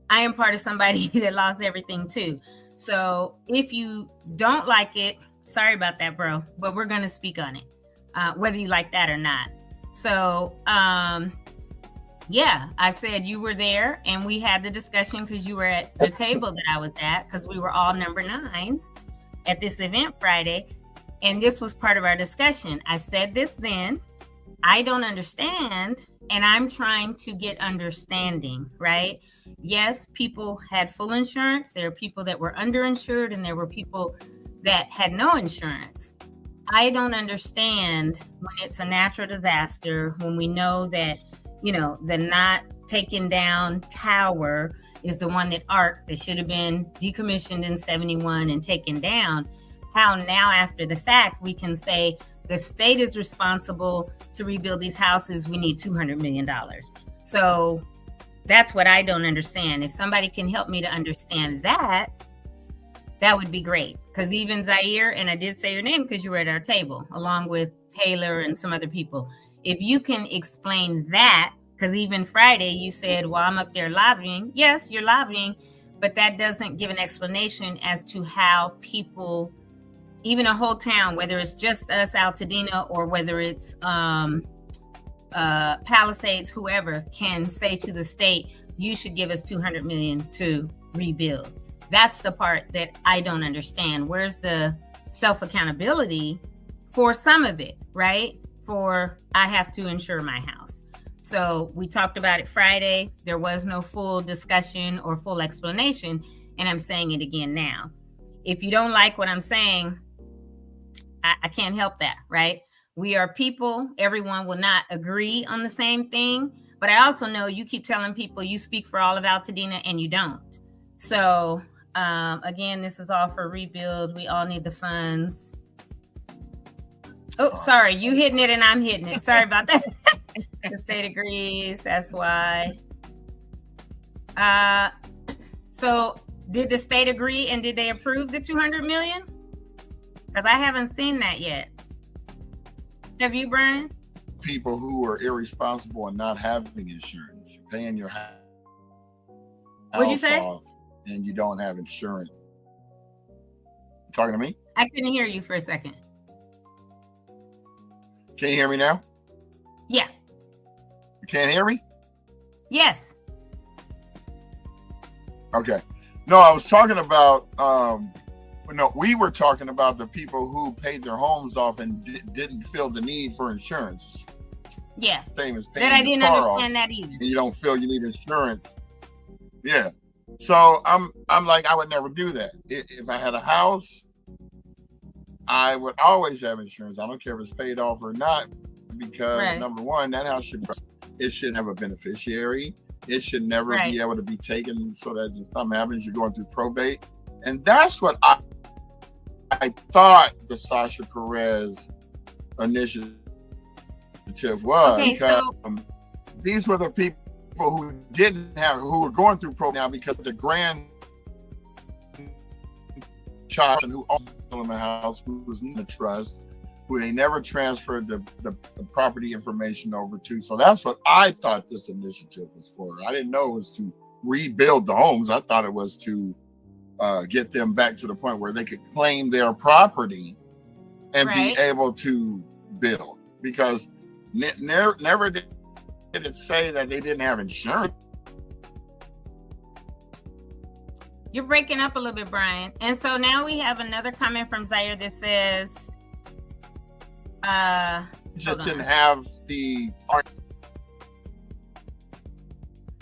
Speaker 2: I am part of somebody that lost everything too. So if you don't like it, sorry about that, bro, but we're going to speak on it, whether you like that or not. So, yeah, I said you were there and we had the discussion because you were at the table that I was at, because we were all number 9s at this event Friday. And this was part of our discussion. I said this then, I don't understand. And I'm trying to get understanding, right? Yes, people had full insurance. There are people that were underinsured, and there were people that had no insurance. I don't understand when it's a natural disaster, when we know that, the not taken down tower is the one that that should have been decommissioned in 71 and taken down. How now, after the fact, we can say the state is responsible to rebuild these houses. We need $200 million. So that's what I don't understand. If somebody can help me to understand that, that would be great. Because even Zaire, and I did say your name because you were at our table, along with Taylor and some other people. If you can explain that, Because even Friday, you said, well, I'm up there lobbying. Yes, you're lobbying, but that doesn't give an explanation as to how people, even a whole town, whether it's just us, Altadena, or whether it's Palisades, whoever, can say to the state, you should give us $200 million to rebuild. That's the part that I don't understand. Where's the self-accountability for some of it, right? For I have to insure my house. So we talked about it Friday. There was no full discussion or full explanation, and I'm saying it again now. If you don't like what I'm saying, I can't help that, right? We are people. Everyone will not agree on the same thing. But I also know you keep telling people you speak for all of Altadena and you don't. So again, this is all for rebuild. We all need the funds. Oh, sorry. You hitting it and I'm hitting it. Sorry about that. The state agrees. That's why. So did the state agree and did they approve the $200 million? Because I haven't seen that yet. Have you, Brian?
Speaker 1: People who are irresponsible and not having insurance, paying your house
Speaker 2: What'd you say?
Speaker 1: off, and you don't have insurance. You talking to me?
Speaker 2: I couldn't hear you for a second.
Speaker 1: Can you hear me now?
Speaker 2: Yeah.
Speaker 1: You can't hear me?
Speaker 2: Yes.
Speaker 1: Okay. No, I was talking about we were talking about the people who paid their homes off and didn't feel the need for insurance.
Speaker 2: Yeah.
Speaker 1: Same as paying
Speaker 2: That I
Speaker 1: your
Speaker 2: didn't
Speaker 1: car
Speaker 2: understand
Speaker 1: off,
Speaker 2: that either.
Speaker 1: and you don't feel you need insurance. Yeah. So I'm like, I would never do that. If I had a house, I would always have insurance. I don't care if it's paid off or not, because number one, that house should have a beneficiary. It should never be able to be taken so that if something happens, you're going through probate. And that's what I thought the Sasha Perez initiative was. Okay, because these were the people who who were going through probate now because the grandchild who owned the house, who was in the trust, who they never transferred the property information over to. So that's what I thought this initiative was for. I didn't know it was to rebuild the homes. I thought it was to get them back to the point where they could claim their property and be able to build. Because never did it say that they didn't have insurance.
Speaker 2: You're breaking up a little bit, Brian. And so now we have another comment from Zaire that says,
Speaker 1: just didn't have the art.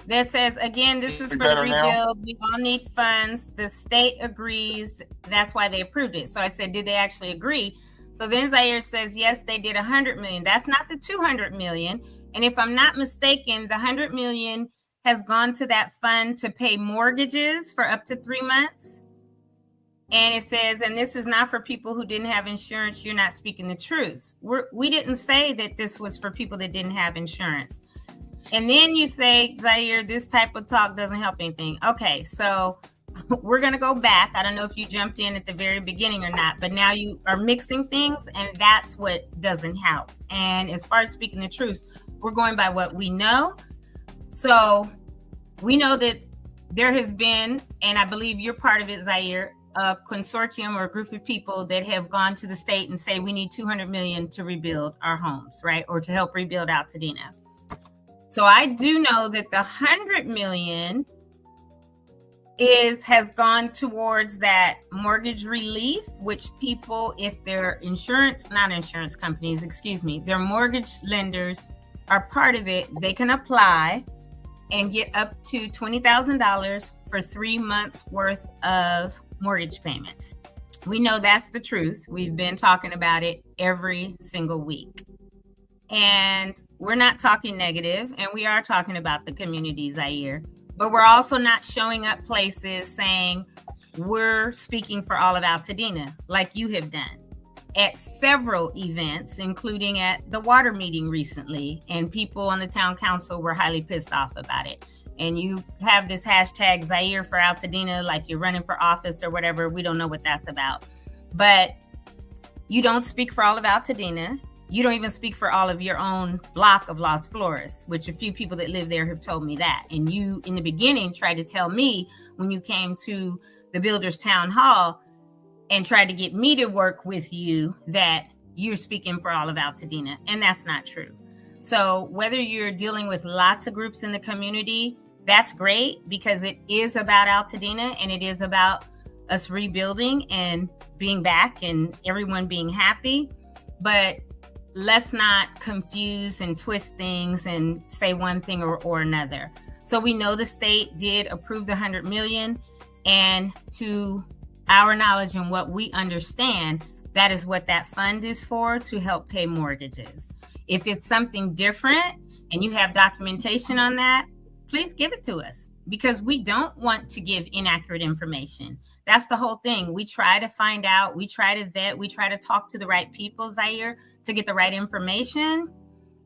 Speaker 2: That says, again, this is for the rebuild. Now? We all need funds. The state agrees. That's why they approved it. So I said, did they actually agree? So then Zaire says, yes, they did 100 million. That's not the 200 million. And if I'm not mistaken, the 100 million has gone to that fund to pay mortgages for up to 3 months. And it says, and this is not for people who didn't have insurance. You're not speaking the truth. We didn't say that this was for people that didn't have insurance. And then you say, Zaire, this type of talk doesn't help anything. Okay, so we're going to go back. I don't know if you jumped in at the very beginning or not, but now you are mixing things, and that's what doesn't help. And as far as speaking the truth, we're going by what we know. So we know that there has been, and I believe you're part of it, Zaire, a consortium or a group of people that have gone to the state and say we need 200 million to rebuild our homes, right? Or to help rebuild Altadena. So I do know that the 100 million has gone towards that mortgage relief, which people, if their not insurance companies, their mortgage lenders are part of it, they can apply and get up to $20,000 for 3 months worth of mortgage payments. We know that's the truth. We've been talking about it every single week. And we're not talking negative, and we are talking about the community, Zaire. But we're also not showing up places saying we're speaking for all of Altadena, like you have done at several events, including at the water meeting recently. And people on the town council were highly pissed off about it. And you have this hashtag Zaire for Altadena, like you're running for office or whatever. We don't know what that's about. But you don't speak for all of Altadena. you don't even speak for all of your own block of Las Flores, which a few people that live there have told me that. And you, in the beginning, tried to tell me when you came to the Builders Town Hall and tried to get me to work with you that you're speaking for all of Altadena. And that's not true. So whether you're dealing with lots of groups in the community, that's great, because it is about Altadena and it is about us rebuilding and being back and everyone being happy. But let's not confuse and twist things and say one thing or another. So we know the state did approve the 100 million, and to our knowledge and what we understand, that is what that fund is for, to help pay mortgages. If it's something different and you have documentation on that, please give it to us, because we don't want to give inaccurate information. That's the whole thing. We try to find out, we try to vet, we try to talk to the right people, Zaire, to get the right information.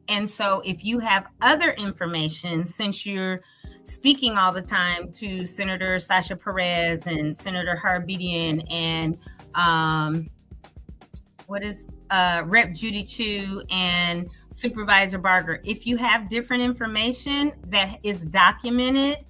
Speaker 2: And so if you have other information, since you're speaking all the time to Senator Sasha Perez and Senator Harbedian and Rep. Judy Chu and Supervisor Barger, if you have different information that is documented,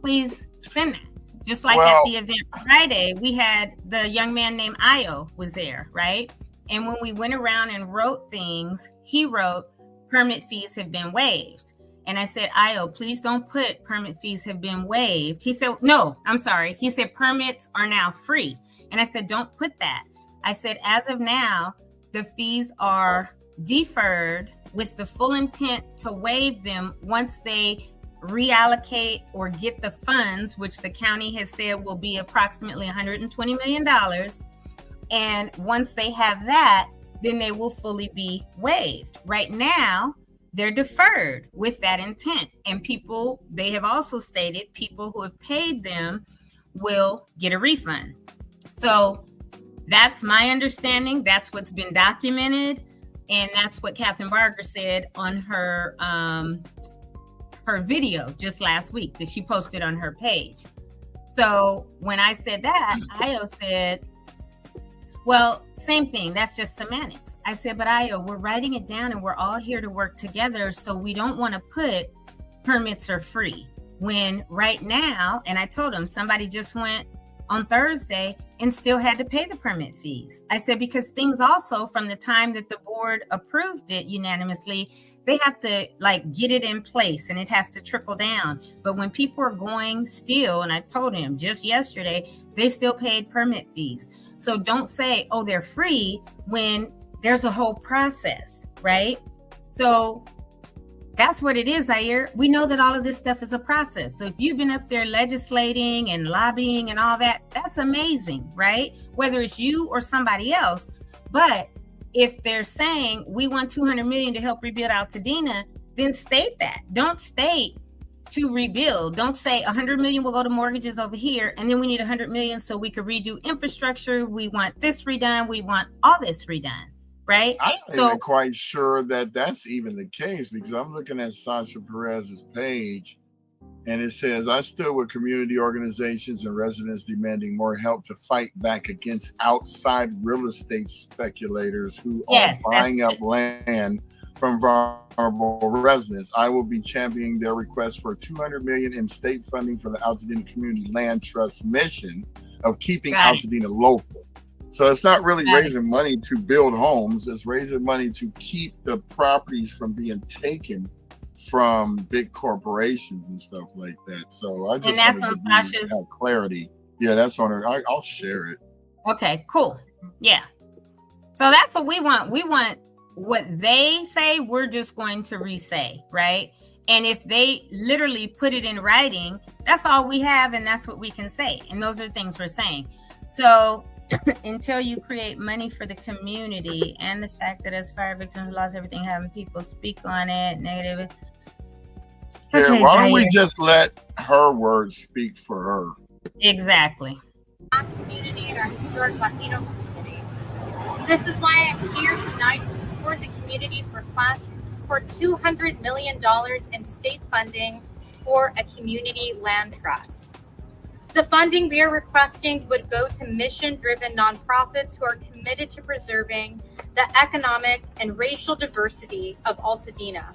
Speaker 2: please send that. Just like at the event Friday, we had the young man named Io was there, right? And when we went around and wrote things, he wrote, permit fees have been waived. And I said, Io, please don't put permit fees have been waived. He said, no, I'm sorry. He said, permits are now free. And I said, don't put that. I said, as of now, the fees are deferred with the full intent to waive them once they reallocate or get the funds, which the county has said will be approximately $120 million. And once they have that, then they will fully be waived. Right now, they're deferred with that intent. And people, they have also stated people who have paid them will get a refund. So that's my understanding. That's what's been documented. And that's what Catherine Barger said on her video just last week that she posted on her page. So when I said that, Io said, well, same thing. That's just semantics. I said, but Io, we're writing it down and we're all here to work together. So we don't want to put permits are free when right now, and I told him somebody just went on Thursday and still had to pay the permit fees. I said, because things also from the time that the board approved it unanimously, they have to like get it in place and it has to trickle down. But when people are going still, and I told him just yesterday, they still paid permit fees. So don't say, oh, they're free when there's a whole process, right? So that's what it is, Zaire. We know that all of this stuff is a process. So if you've been up there legislating and lobbying and all that, that's amazing, right? Whether it's you or somebody else. But if they're saying we want 200 million to help rebuild Altadena, then state that. Don't state to rebuild. Don't say 100 million will go to mortgages over here, and then we need 100 million so we could redo infrastructure. We want this redone. We want all this redone. Right?
Speaker 1: I'm not even quite sure that that's even the case, because I'm looking at Sasha Perez's page and it says, I stood with community organizations and residents demanding more help to fight back against outside real estate speculators who are buying up land from vulnerable residents. I will be championing their request for 200 million in state funding for the Altadena Community Land Trust mission of keeping Altadena local. So it's not really raising money to build homes. It's raising money to keep the properties from being taken from big corporations and stuff like that. So I just wanted to have clarity. Yeah, that's on her. I'll share it.
Speaker 2: Okay, cool. Yeah. So that's what we want. We want what they say, we're just going to re-say, right? And if they literally put it in writing, that's all we have and that's what we can say. And those are the things we're saying. So until you create money for the community, and the fact that as fire victims lost everything, having people speak on it negative.
Speaker 1: Yeah, why don't we just let her words speak for her?
Speaker 2: Exactly.
Speaker 4: Our community and our historic Latino community. This is why I'm here tonight to support the community's request for $200 million in state funding for a community land trust. The funding we are requesting would go to mission-driven nonprofits who are committed to preserving the economic and racial diversity of Altadena.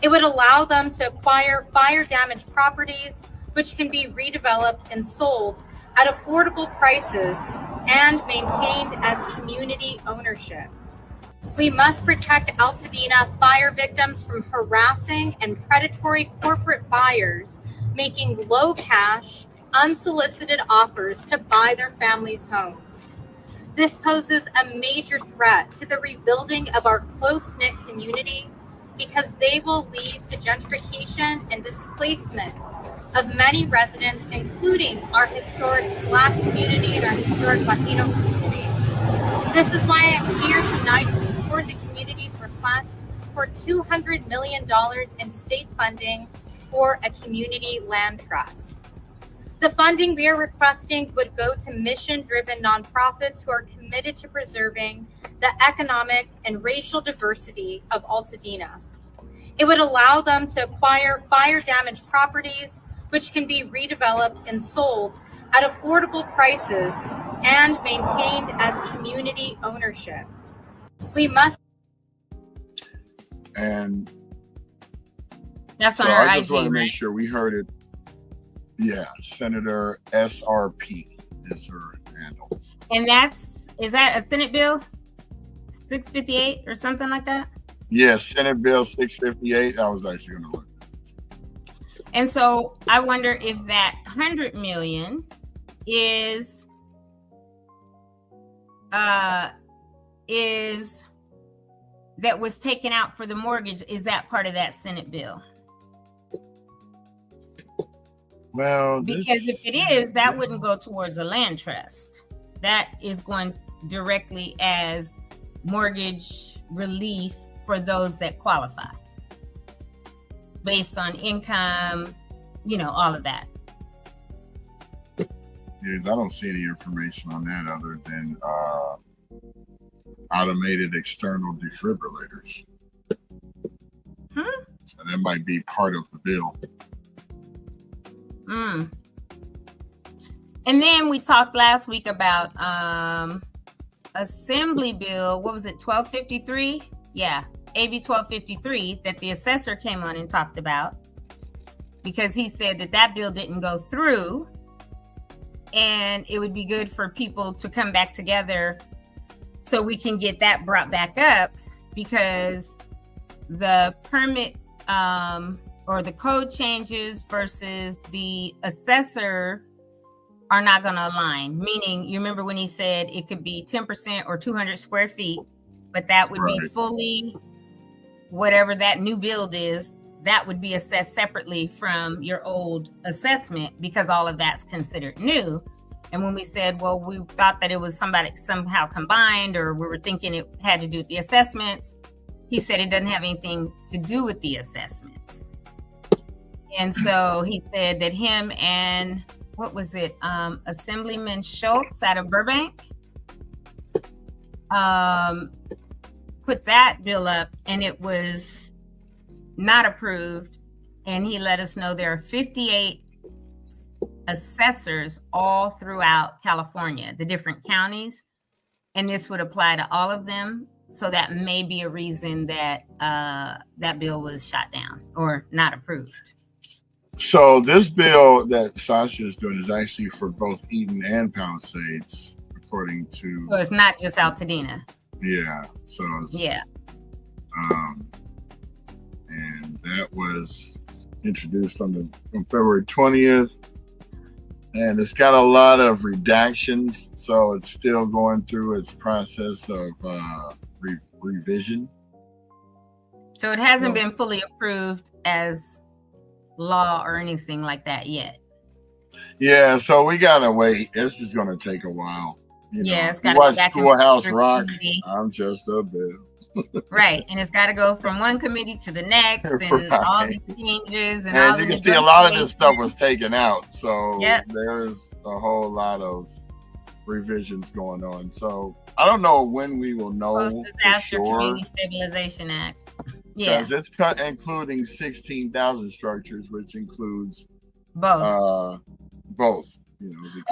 Speaker 4: It would allow them to acquire fire-damaged properties, which can be redeveloped and sold at affordable prices and maintained as community ownership. We must protect Altadena fire victims from harassing and predatory corporate buyers making low cash, unsolicited offers to buy their families' homes. This poses a major threat to the rebuilding of our close-knit community because they will lead to gentrification and displacement of many residents, including our historic Black community and our historic Latino community. This is why I'm here tonight to support the community's request for $200 million in state funding for a community land trust. The funding we are requesting would go to mission-driven nonprofits who are committed to preserving the economic and racial diversity of Altadena. It would allow them to acquire fire-damaged properties, which can be redeveloped and sold at affordable prices and maintained as community ownership. We must.
Speaker 1: And
Speaker 2: that's
Speaker 1: so
Speaker 2: on our
Speaker 1: I just
Speaker 2: IG,
Speaker 1: want to
Speaker 2: right?
Speaker 1: make sure we heard it. Yeah, Senator SRP is her handle.
Speaker 2: And is that a Senate bill 658 or something like that?
Speaker 1: Yeah, Senate Bill 658. I was actually going to look.
Speaker 2: And so I wonder if that 100 million is that was taken out for the mortgage. Is that part of that Senate bill?
Speaker 1: Well,
Speaker 2: because if it is, that wouldn't go towards a land trust. That is going directly as mortgage relief for those that qualify based on income, all of that.
Speaker 1: Yes, I don't see any information on that other than automated external defibrillators. So that might be part of the bill.
Speaker 2: And then we talked last week about Assembly Bill, what was it, 1253? Yeah, AB 1253 that the assessor came on and talked about because he said that bill didn't go through and it would be good for people to come back together so we can get that brought back up because the permit or the code changes versus the assessor are not going to align. Meaning, you remember when he said it could be 10% or 200 square feet, but that would be fully whatever that new build is, that would be assessed separately from your old assessment because all of that's considered new. And when we said, well, we thought that it was somehow combined, or we were thinking it had to do with the assessments, he said it doesn't have anything to do with the assessments. And so he said that him and, what was it, Assemblyman Schultz out of Burbank, put that bill up and it was not approved. And he let us know there are 58 assessors all throughout California, the different counties. And this would apply to all of them. So that may be a reason that that bill was shot down or not approved.
Speaker 1: So this bill that Sasha is doing is actually for both Eden and Palisades, according to.
Speaker 2: So it's not just Altadena.
Speaker 1: Yeah. So it's,
Speaker 2: yeah.
Speaker 1: And that was introduced on February 20th, and it's got a lot of redactions, so it's still going through its process of revision.
Speaker 2: So it hasn't been fully approved as law or anything like that yet.
Speaker 1: Yeah, so we gotta wait. This is gonna take a while.
Speaker 2: It's
Speaker 1: got to watch Schoolhouse Rock. I'm just a bit.
Speaker 2: Right, and it's got to go from one committee to the next, and all the changes and all the.
Speaker 1: You can see a lot of this stuff was taken out, so
Speaker 2: yep.
Speaker 1: There's a whole lot of revisions going on. So I don't know when we will know.
Speaker 2: Post-Disaster
Speaker 1: for sure.
Speaker 2: Community Stabilization Act. Yeah,
Speaker 1: because it's cut, including 16,000 structures, which includes
Speaker 2: both.
Speaker 1: Both.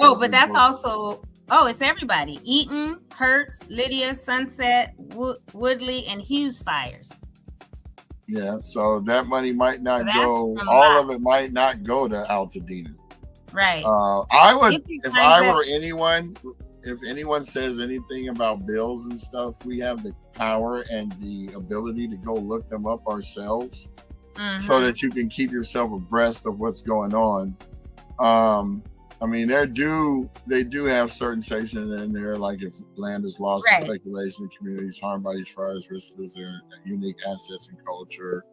Speaker 2: Oh, but that's also, it's everybody. Eaton, Hertz, Lydia, Sunset, Woodley, and Hughes fires.
Speaker 1: Yeah, so that money might not go, all of it might not go to Altadena.
Speaker 2: Right.
Speaker 1: I would, if I were anyone, if anyone says anything about bills and stuff, we have the power and the ability to go look them up ourselves so that you can keep yourself abreast of what's going on. I mean, they do have certain sections in there, like if land is lost in speculation, the community is harmed by these fires, risk to lose their unique assets and culture,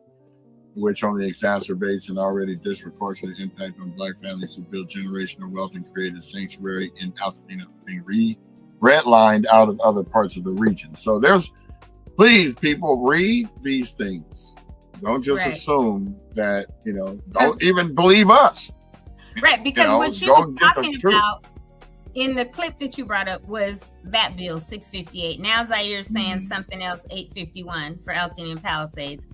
Speaker 1: which only exacerbates an already disproportionate impact on Black families who build generational wealth and create a sanctuary in Altadena being redlined out of other parts of the region. So please, people, read these things. Don't just assume that, don't even believe us.
Speaker 2: Right, because what she was talking about in the clip that you brought up was that bill, 658. Now Zaire's saying something else, 851 for Altadena and Palisades.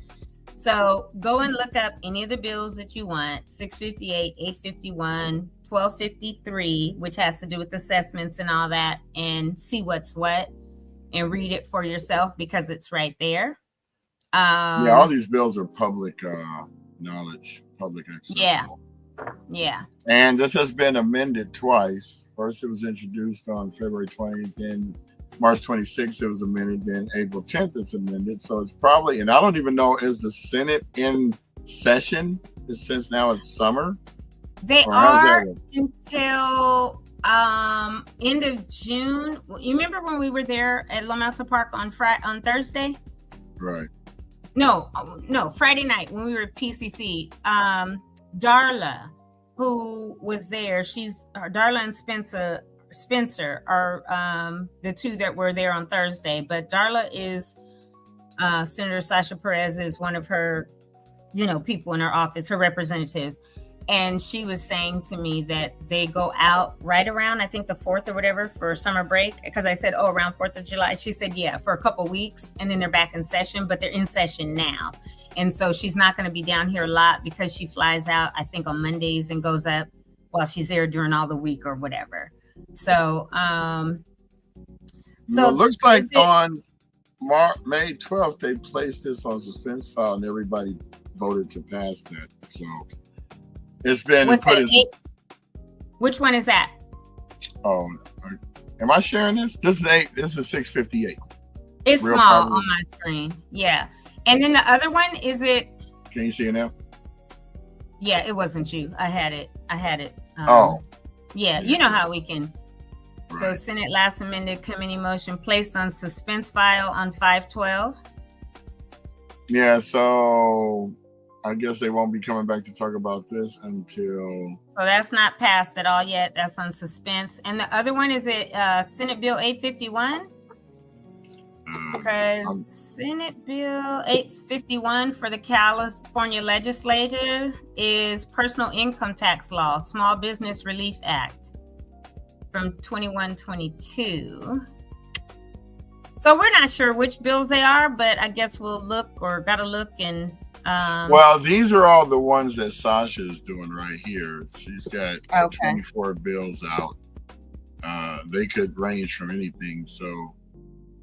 Speaker 2: So go and look up any of the bills that you want, 658, 851, 1253, which has to do with assessments and all that, and see what's what and read it for yourself because it's right there.
Speaker 1: All these bills are public knowledge, public accessible.
Speaker 2: Yeah.
Speaker 1: And this has been amended twice. First, it was introduced on February 20th, then March 26th, it was amended, then April 10th, it's amended. So it's probably, and I don't even know, is the Senate in session since now it's summer?
Speaker 2: They are until end of June. You remember when we were there at Lomelta Park on Thursday?
Speaker 1: Right.
Speaker 2: No, Friday night when we were at PCC. Darla, who was there, Darla and Spencer are the two that were there on Thursday. But Darla is Senator Sasha Perez is one of her, people in her office, her representatives. And she was saying to me that they go out right around, I think the 4th or whatever for summer break. Because I said, around 4th of July. She said, yeah, for a couple weeks. And then they're back in session, but they're in session now. And so she's not going to be down here a lot because she flies out, I think, on Mondays and goes up while she's there during all the week or whatever. So,
Speaker 1: it looks like on May 12th, they placed this on suspense file and everybody voted to pass that. So it's been put in.
Speaker 2: Which one is that?
Speaker 1: Oh, am I sharing this? This is 658.
Speaker 2: It's real small on my screen. Yeah. And then the other one, is it?
Speaker 1: Can you see it now?
Speaker 2: Yeah, it wasn't you. I had it. Yeah, you know how we can. Right. So Senate last amended committee motion placed on suspense file on 5/12.
Speaker 1: Yeah, so I guess they won't be coming back to talk about this until.
Speaker 2: So that's not passed at all yet. That's on suspense. And the other one, is it Senate Bill 851? Because Senate Bill 851 for the California legislature is Personal Income Tax Law, Small Business Relief Act from 2122. So we're not sure which bills they are, but I guess we'll gotta look and.
Speaker 1: Well, these are all the ones that Sasha is doing right here. She's got 24 bills out. They could range from anything. So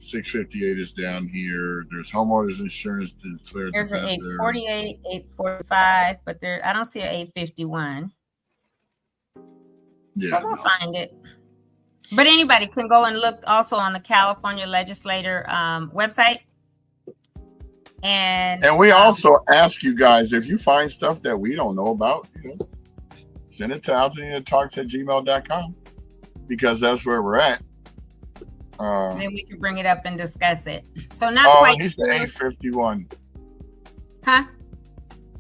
Speaker 1: 658 is down here. There's homeowners insurance to declare.
Speaker 2: There's an 848, 845, but I don't see an 851. Yeah, so we'll find it. But anybody can go and look also on the California legislator website. And
Speaker 1: we also ask you guys, if you find stuff that we don't know about, send it to altadenatalks@gmail.com because that's where we're at.
Speaker 2: And then we can bring it up and discuss it. So not quite.
Speaker 1: He's the 851.
Speaker 2: Huh?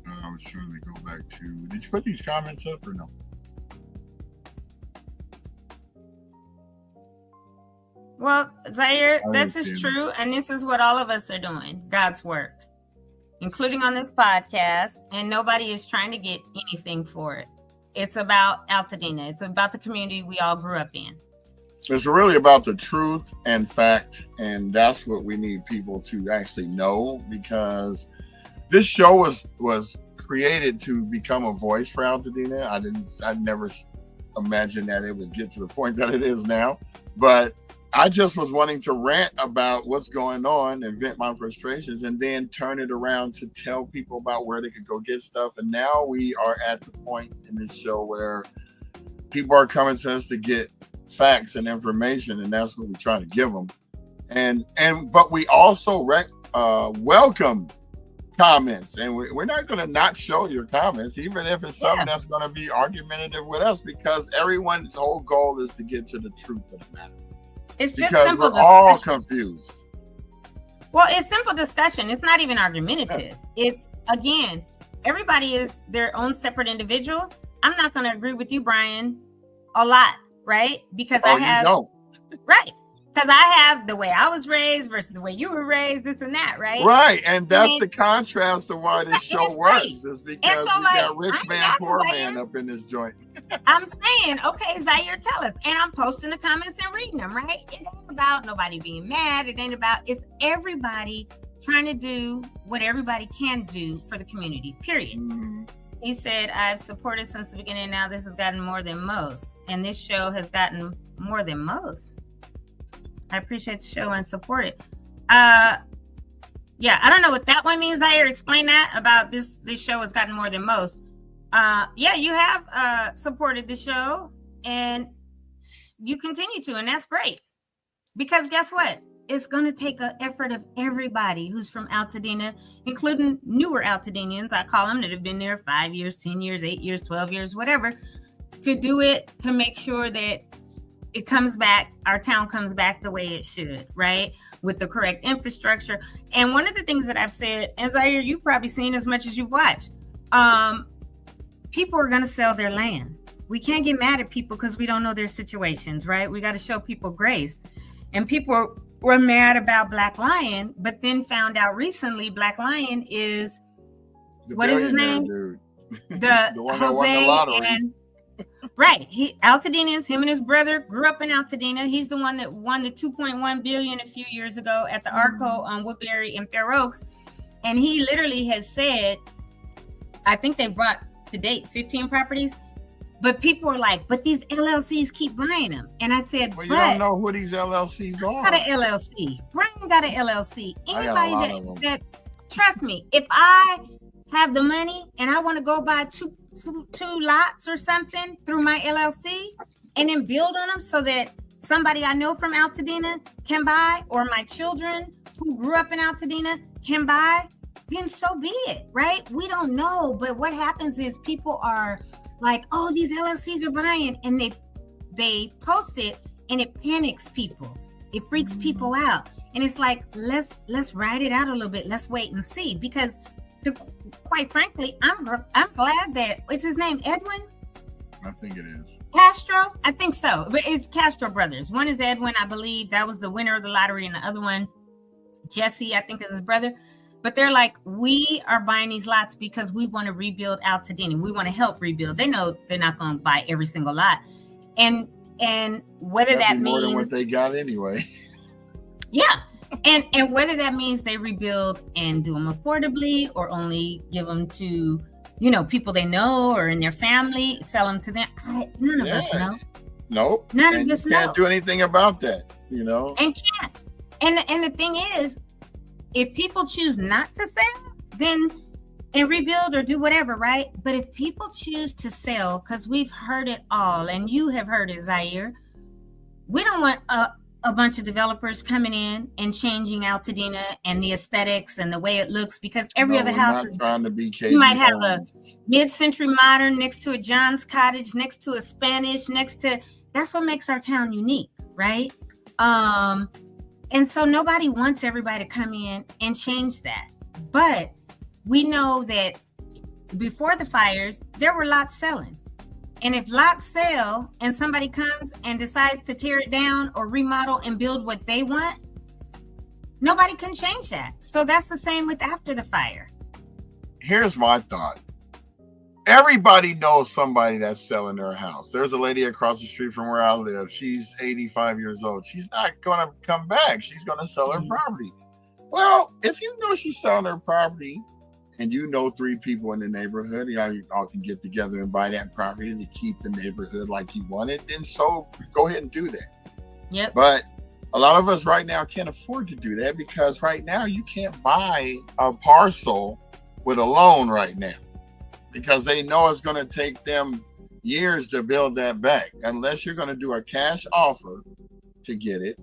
Speaker 1: I was trying to go back to. Did you put these comments up or no?
Speaker 2: Well, Zaire, this is true, and this is what all of us are doing, God's work, including on this podcast, and nobody is trying to get anything for it. It's about Altadena. It's about the community we all grew up in.
Speaker 1: It's really about the truth and fact, and that's what we need people to actually know, because this show was created to become a voice for Altadena. I never imagine that it would get to the point that it is now. But I just was wanting to rant about what's going on and vent my frustrations, and then turn it around to tell people about where they could go get stuff. And now we are at the point in this show where people are coming to us to get facts and information, and that's what we're trying to give them. But we also welcome comments, and we're not going to not show your comments, even if it's something that's going to be argumentative with us, because everyone's whole goal is to get to the truth of the matter.
Speaker 2: It's just
Speaker 1: because
Speaker 2: simple
Speaker 1: we're all confused.
Speaker 2: Well, it's simple discussion. It's not even argumentative. It's, again, everybody is their own separate individual. I'm not going to agree with you, Brian, a lot, right? Because I have,
Speaker 1: you don't.
Speaker 2: Right. Because I have the way I was raised versus the way you were raised, this and that, right?
Speaker 1: Right. And that's the contrast of why this show works, is because we got rich man, poor man up in this joint.
Speaker 2: I'm saying, okay, Zaire, tell us. And I'm posting the comments and reading them, right? It ain't about nobody being mad. It ain't about, it's everybody trying to do what everybody can do for the community, period. Mm-hmm. He said, I've supported since the beginning. Now this has gotten more than most. And this show has gotten more than most. I appreciate the show and support it. Yeah, I don't know what that one means, Zaire. Explain that about this show has gotten more than most. Yeah, you have supported the show, and you continue to, and that's great. Because guess what? It's going to take an effort of everybody who's from Altadena, including newer Altadenians, I call them, that have been there 5 years, 10 years, 8 years, 12 years, whatever, to do it, to make sure that it comes back, our town comes back the way it should, right? With the correct infrastructure. And one of the things that I've said, and Zaire, you've probably seen as much as you've watched, people are going to sell their land. We can't get mad at people because we don't know their situations, right? We got to show people grace. And people were mad about Black Lion, but then found out recently Black Lion is, what is his name?
Speaker 1: Dude.
Speaker 2: The
Speaker 1: one
Speaker 2: Jose
Speaker 1: that won the lottery.
Speaker 2: and right. Altadenians, him and his brother grew up in Altadena. He's the one that won the $2.1 billion a few years ago at the Arco on Woodbury and Fair Oaks. And he literally has said, I think they brought to date 15 properties, but people are like, but these LLCs keep buying them. And I said,
Speaker 1: well, you don't know who these LLCs are.
Speaker 2: Got an LLC. Brian got an LLC. Anybody that trust me, if I have the money and I want to go buy two lots or something through my LLC and then build on them so that somebody I know from Altadena can buy, or my children who grew up in Altadena can buy, then so be it, right? We don't know, but what happens is people are like, oh, these LLCs are buying, and they post it and it panics people. It freaks people out. And it's like, let's ride it out a little bit. Let's wait and see, because quite frankly, I'm glad that, what's his name, Edwin?
Speaker 1: I think it is.
Speaker 2: Castro? I think so. But it's Castro Brothers. One is Edwin, I believe. That was the winner of the lottery. And the other one, Jesse, I think is his brother. But they're like, we are buying these lots because we want to rebuild Altadena. We want to help rebuild. They know they're not going to buy every single lot. And whether that means
Speaker 1: more than what they got anyway.
Speaker 2: Yeah. And whether that means they rebuild and do them affordably, or only give them to, people they know or in their family, sell them to them. None of us know.
Speaker 1: Nope.
Speaker 2: None of us know.
Speaker 1: Can't do anything about that,
Speaker 2: And can't. And the thing is, if people choose not to sell, then and rebuild or do whatever, right? But if people choose to sell, because we've heard it all, and you have heard it, Zaire, we don't want a bunch of developers coming in and changing Altadena and the aesthetics and the way it looks, because every other house is
Speaker 1: trying to be
Speaker 2: you might have a mid-century modern next to a John's cottage, next to a Spanish, that's what makes our town unique, right? And so nobody wants everybody to come in and change that. But we know that before the fires, there were lots selling. And if lots sell and somebody comes and decides to tear it down or remodel and build what they want, nobody can change that. So that's the same with after the fire.
Speaker 1: Here's my thought. Everybody knows somebody that's selling their house. There's a lady across the street from where I live. She's 85 years old. She's not going to come back. She's going to sell her property. Well, if you know she's selling her property and you know 3 people in the neighborhood, you all can get together and buy that property to keep the neighborhood like you want it, then so go ahead and do that.
Speaker 2: Yep.
Speaker 1: But a lot of us right now can't afford to do that, because right now you can't buy a parcel with a loan right now, because they know it's going to take them years to build that back. Unless you're going to do a cash offer to get it,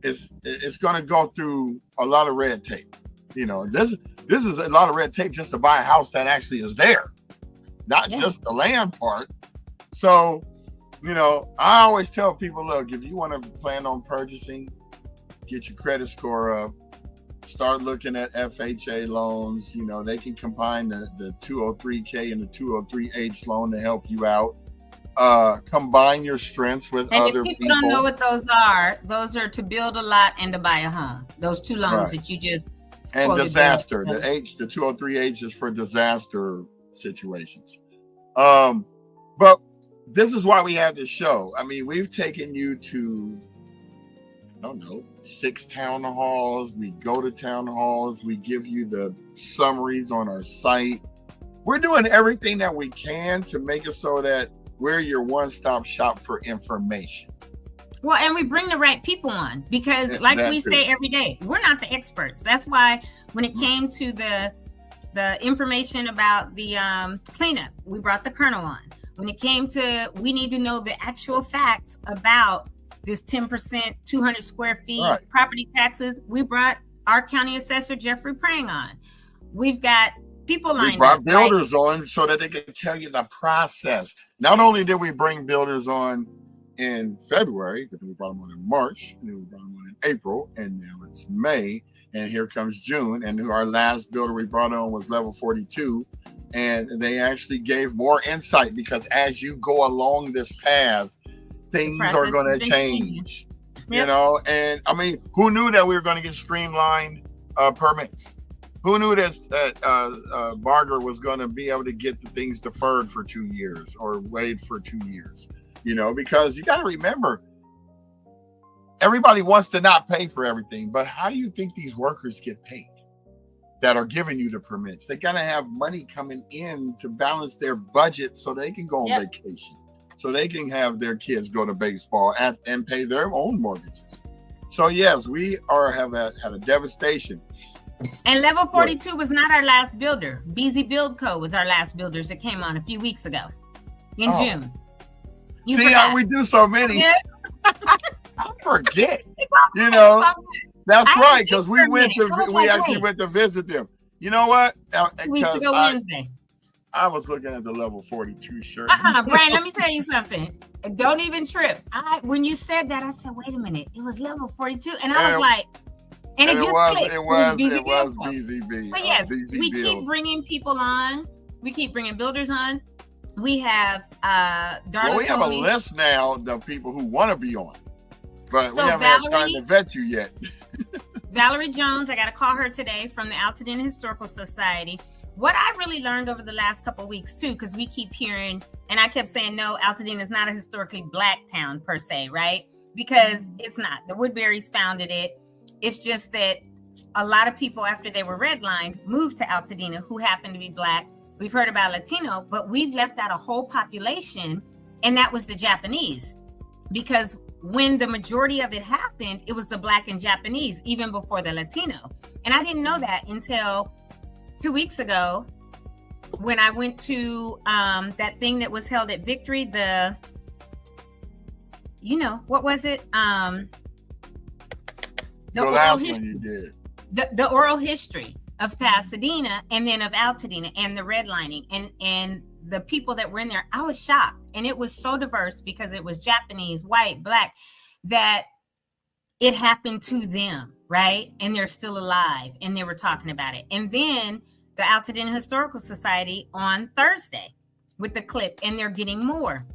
Speaker 1: it's going to go through a lot of red tape. You know, this is a lot of red tape just to buy a house that actually is there, not just the land part. So, you know, I always tell people, look, if you want to plan on purchasing, get your credit score up, start looking at FHA loans. You know, they can combine the 203K and the 203H loan to help you out. Combine your strengths with
Speaker 2: and
Speaker 1: other
Speaker 2: if
Speaker 1: people.
Speaker 2: don't know what those are to build a lot and to buy a home. Those 2 loans that you just
Speaker 1: and disaster. The 203H is for disaster situations. But this is why we have this show. I mean, we've taken you to, I don't know, 6 town halls. We go to town halls. We give you the summaries on our site. We're doing everything that we can to make it so that we're your one-stop shop for information.
Speaker 2: Well, and we bring the right people on, because like we say every day, we're not the experts. That's why when it came to the information about the cleanup, we brought the colonel on. When it came to, we need to know the actual facts about this 10%, 200 square feet property taxes, we brought our county assessor, Jeffrey Prang, on. We've got people lined up. We brought
Speaker 1: builders on so that they can tell you the process. Not only did we bring builders on in February, but then we brought them on in March, and then we brought them on in April, and now it's May, and here comes June. And our last builder we brought on was level 42, and they actually gave more insight, because as you go along this path, things are going to change. You know, and I mean, who knew that we were going to get streamlined permits? Who knew that Barger was going to be able to get the things deferred for 2 years or waived for 2 years? You know, because you got to remember, everybody wants to not pay for everything, but how do you think these workers get paid that are giving you the permits? They got to have money coming in to balance their budget so they can go on vacation, so they can have their kids go to baseball and pay their own mortgages. So yes, we have had a devastation.
Speaker 2: And level 42 was not our last builder. BZ Build Co. was our last builders that came on a few weeks ago in June. You
Speaker 1: see how we do so many. Yeah. I forget. You know, that's right, because we actually went to visit them. You know what?
Speaker 2: Weeks ago Wednesday.
Speaker 1: I was looking at the level 42 shirt.
Speaker 2: Brian, let me tell you something. Don't even trip. When you said that, I said, wait a minute. It was level 42. And I was like, and it just clicked.
Speaker 1: It was BZB.
Speaker 2: But yes, we keep bringing people on. We keep bringing builders on. We have
Speaker 1: we have a list now of people who want to be on, but we haven't had time to vet you yet.
Speaker 2: Valerie Jones, I got to call her today, from the Altadena Historical Society. What I really learned over the last couple of weeks too, because we keep hearing, and I kept saying, no, Altadena is not a historically Black town per se, right? Because it's not. The Woodburys founded it. It's just that a lot of people, after they were redlined, moved to Altadena who happened to be Black. We've heard about Latino, but we've left out a whole population, and that was the Japanese. Because when the majority of it happened, it was the Black and Japanese, even before the Latino. And I didn't know that until 2 weeks ago when I went to that thing that was held at Victory, what was it? The oral history of Pasadena, and then of Altadena, and the redlining, and the people that were in there. I was shocked, and it was so diverse, because it was Japanese, white, Black, that it happened to them, right? And they're still alive, and they were talking about it. And then the Altadena Historical Society on Thursday with the clip, and they're getting more.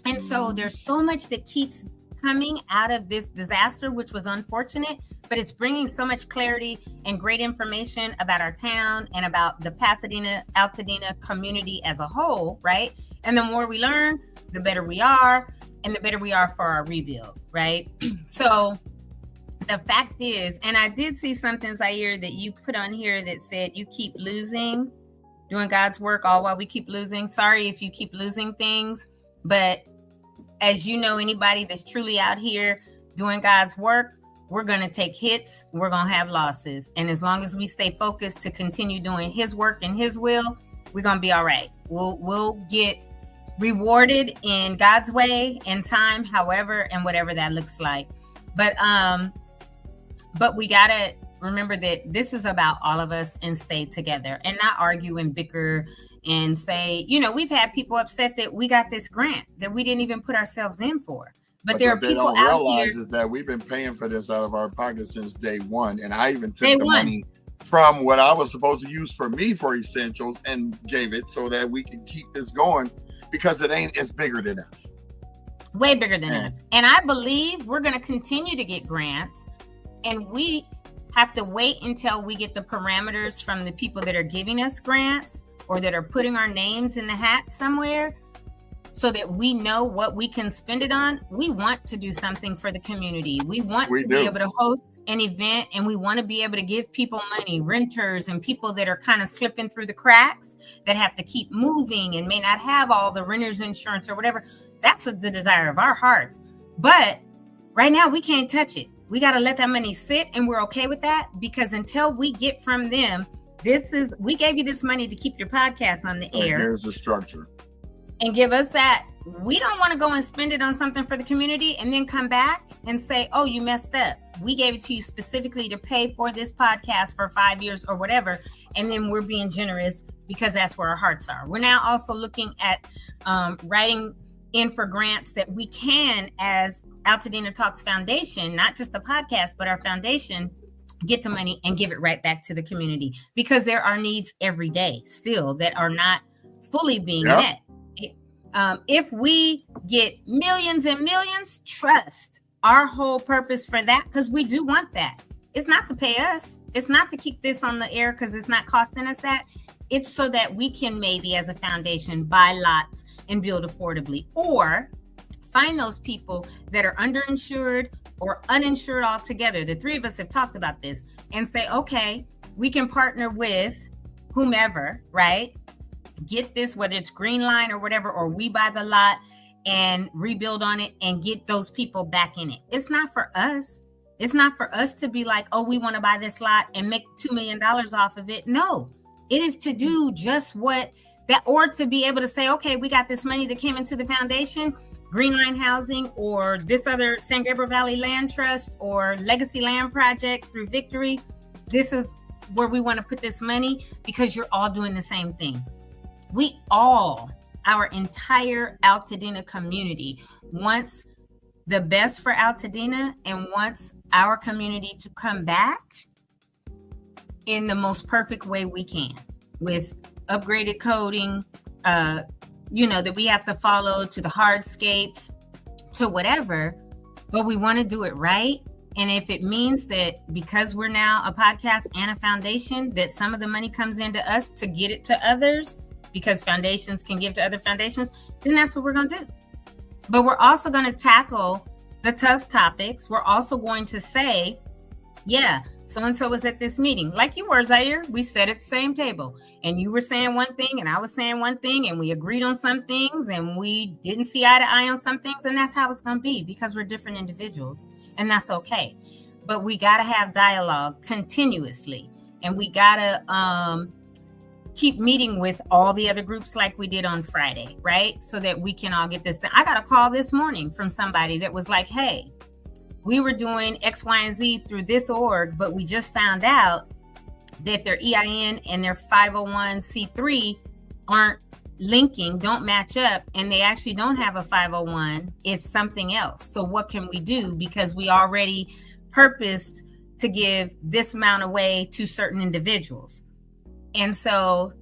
Speaker 2: And so there's so much that keeps coming out of this disaster, which was unfortunate, but it's bringing so much clarity and great information about our town and about the Altadena community as a whole, right? And the more we learn, the better we are, and the better we are for our rebuild, right? So the fact is, and I did see something, Zaire, that you put on here that said you keep losing doing God's work, all while we keep losing. Sorry if you keep losing things, but as you know, anybody that's truly out here doing God's work, we're going to take hits. We're going to have losses. And as long as we stay focused to continue doing his work and his will, we're going to be all right. We'll get rewarded in God's way and time, however, and whatever that looks like. But we got to remember that this is about all of us and stay together and not argue and bicker and say, you know, we've had people upset that we got this grant that we didn't even put ourselves in for. But there are people out here. What they don't realize
Speaker 1: is that we've been paying for this out of our pocket since day one. And I even took the money from what I was supposed to use for me for essentials and gave it so that we can keep this going, because it's bigger than us.
Speaker 2: Way bigger than us. And I believe we're going to continue to get grants, and we have to wait until we get the parameters from the people that are giving us grants or that are putting our names in the hat somewhere, so that we know what we can spend it on. We want to do something for the community. We want to be able to host an event, and we want to be able to give people money, renters and people that are kind of slipping through the cracks, that have to keep moving and may not have all the renter's insurance or whatever. That's the desire of our hearts. But right now we can't touch it. We got to let that money sit, and we're okay with that, because until we get from them, we gave you this money to keep your podcast on the air.
Speaker 1: Here's the structure.
Speaker 2: And give us that. We don't want to go and spend it on something for the community and then come back and say, oh, you messed up. We gave it to you specifically to pay for this podcast for 5 years or whatever. And then we're being generous because that's where our hearts are. We're now also looking at writing in for grants that we can, as Altadena Talks Foundation, not just the podcast, but our foundation, get the money and give it right back to the community, because there are needs every day still that are not fully being met. If we get millions and millions, trust our whole purpose for that, because we do want that. It's not to pay us. It's not to keep this on the air because it's not costing us that. It's so that we can maybe, as a foundation, buy lots and build affordably, or find those people that are underinsured or uninsured altogether. The three of us have talked about this and say, okay, we can partner with whomever, right? Get this, whether it's Green Line or whatever, or we buy the lot and rebuild on it and get those people back in it. It's not for us. It's not for us to be like, oh, we want to buy this lot and make $2 million off of it. No, it is to do just what that, or to be able to say, okay, we got this money that came into the foundation, Green Line Housing, or this other San Gabriel Valley Land Trust, or Legacy Land Project through Victory. This is where we want to put this money, because you're all doing the same thing. We all, our entire Altadena community, wants the best for Altadena and wants our community to come back in the most perfect way we can, with upgraded coding, that we have to follow, to the hardscapes, to whatever, but we want to do it right. And if it means that because we're now a podcast and a foundation, that some of the money comes into us to get it to others, because foundations can give to other foundations, then that's what we're going to do. But we're also going to tackle the tough topics. We're also going to say, yeah, so-and-so was at this meeting, like you were, Zaire. We sat at the same table, and you were saying one thing and I was saying one thing, and we agreed on some things and we didn't see eye to eye on some things. And that's how it's going to be, because we're different individuals, and that's okay. But we got to have dialogue continuously, and we got to keep meeting with all the other groups like we did on Friday, right? So that we can all get this done. I got a call this morning from somebody that was like, hey, we were doing X, Y, and Z through this org, but we just found out that their EIN and their 501c3 aren't linking, don't match up, and they actually don't have a 501. It's something else. So what can we do? Because we already purposed to give this amount away to certain individuals. And so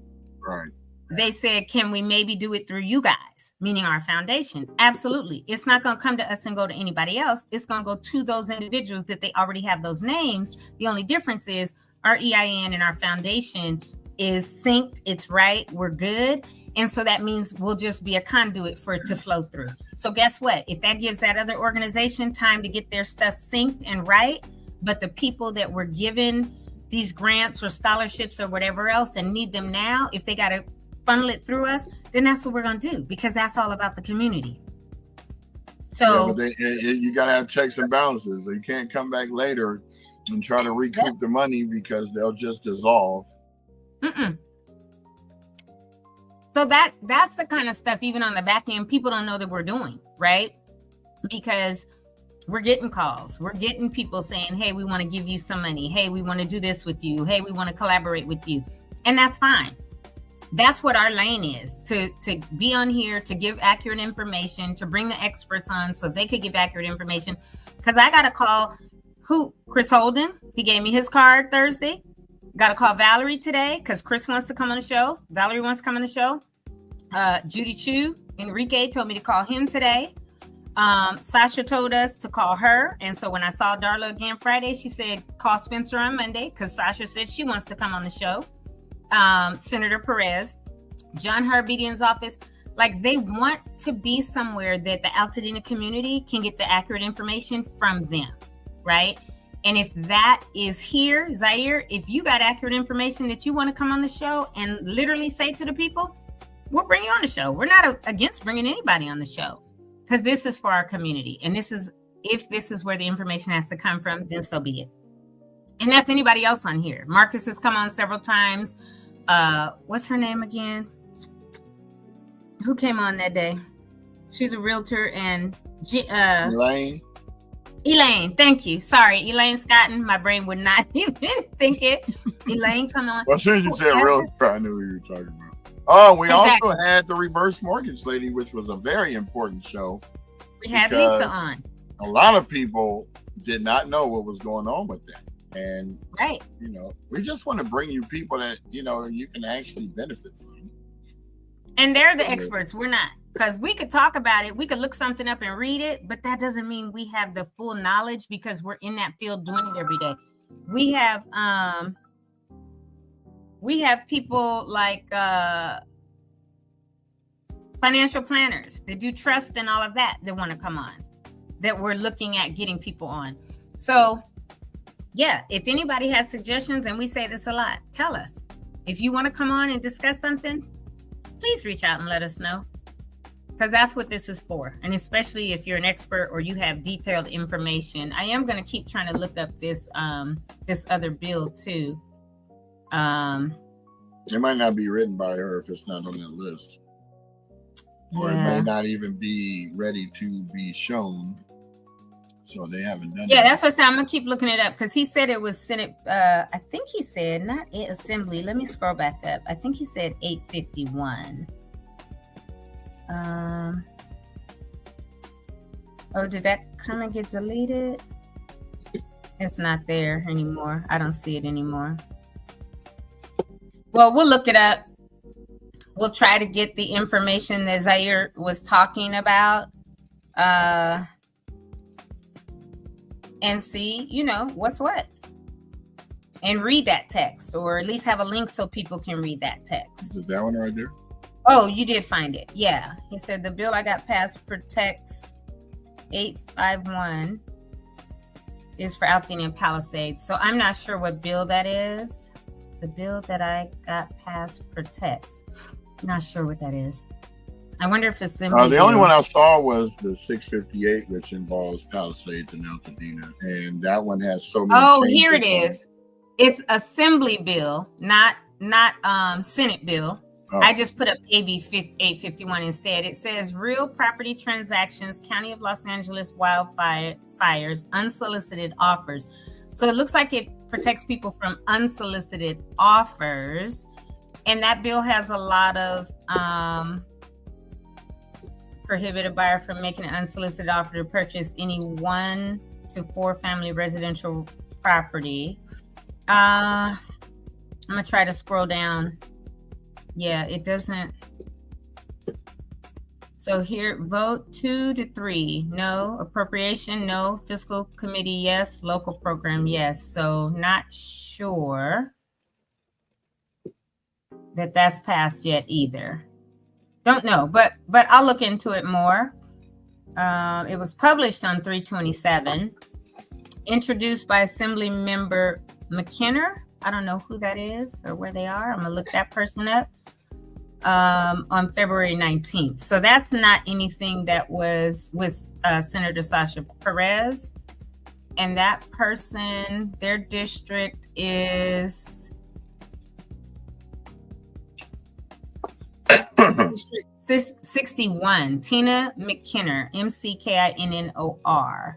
Speaker 2: they said, can we maybe do it through you guys, meaning our foundation? Absolutely. It's not going to come to us and go to anybody else. It's going to go to those individuals that they already have those names. The only difference is our EIN and our foundation is synced. It's right. We're good. And so that means we'll just be a conduit for it to flow through. So guess what? If that gives that other organization time to get their stuff synced and right, but the people that were given these grants or scholarships or whatever else and need them now, if they got to funnel it through us, then that's what we're going to do, because that's all about the community. So
Speaker 1: you got to have checks and balances. You can't come back later and try to recoup the money, because they'll just dissolve.
Speaker 2: So that's the kind of stuff, even on the back end, people don't know that we're doing, right? Because we're getting calls, we're getting people saying, hey, we want to give you some money. Hey, we want to do this with you. Hey, we want to collaborate with you. And that's fine. That's what our lane is, to be on here, to give accurate information, to bring the experts on so they could give accurate information. Because I got a call, Chris Holden, he gave me his card Thursday. Got to call Valerie today because Chris wants to come on the show. Valerie wants to come on the show. Judy Chu, Enrique told me to call him today. Sasha told us to call her. And so when I saw Darla again Friday, she said, call Spencer on Monday, because Sasha said she wants to come on the show. Senator Perez, John Harbedian's office, like they want to be somewhere that the Altadena community can get the accurate information from them, right? And if that is here, Zaire, if you got accurate information that you want to come on the show and literally say to the people, we'll bring you on the show. We're not against bringing anybody on the show, because this is for our community. And if this is where the information has to come from, then so be it. And that's anybody else on here. Marcus has come on several times. What's her name again? Who came on that day? She's a realtor. And Elaine, thank you. Sorry, Elaine Scotton. My brain would not even think it. Elaine, come on.
Speaker 1: Well, as soon as you said realtor, I knew who you were talking about. Oh, we also had the reverse mortgage lady, which was a very important show.
Speaker 2: We had Lisa on.
Speaker 1: A lot of people did not know what was going on with that. And, we just want to bring you people that, you can actually benefit from.
Speaker 2: And they're the experts. We're not. Because we could talk about it. We could look something up and read it. But that doesn't mean we have the full knowledge, because we're in that field doing it every day. We have people like financial planners that do trust and all of that want to come on, that we're looking at getting people on. So yeah, if anybody has suggestions, and we say this a lot, tell us. If you want to come on and discuss something, please reach out and let us know, because that's what this is for. And especially if you're an expert or you have detailed information. I am going to keep trying to look up this other bill too.
Speaker 1: It might not be written by her if it's not on that list. Or it may not even be ready to be shown. So they haven't done it.
Speaker 2: Yeah, that's what I said. I'm going to keep looking it up, because he said it was Senate. I think he said, not Assembly. Let me scroll back up. I think he said 851. Oh, did that come and get deleted? It's not there anymore. I don't see it anymore. Well, we'll look it up. We'll try to get the information that Zaire was talking about. And see, what's what. And read that text, or at least have a link so people can read that text.
Speaker 1: Is that one right there?
Speaker 2: Oh, you did find it. Yeah. He said the bill I got passed protects 851 is for Altadena and Palisades. So I'm not sure what bill that is. The bill that I got passed protects. Not sure what that is. I wonder if it's simply
Speaker 1: the only one I saw was the 658, which involves Palisades and Altadena, and that one has so many.
Speaker 2: Oh, here it is. It's Assembly bill, not Senate bill. Oh. I just put up AB 851 instead. It says real property transactions, County of Los Angeles wildfires, unsolicited offers. So it looks like it protects people from unsolicited offers, and that bill has a lot of prohibit a buyer from making an unsolicited offer to purchase any 1 to 4 family residential property. I'm gonna try to scroll down. Yeah, it doesn't. So here, vote 2 to 3, no. Appropriation, no. Fiscal committee, yes. Local program, yes. So not sure that that's passed yet either. Don't know, but I'll look into it more. It was published on 3/27, introduced by Assembly Member McKenna. I don't know who that is or where they are. I'm gonna look that person up on February 19th. So that's not anything that was with Senator Sasha Perez. And that person, their district is District 61, Tina McKinnor, McKinnor.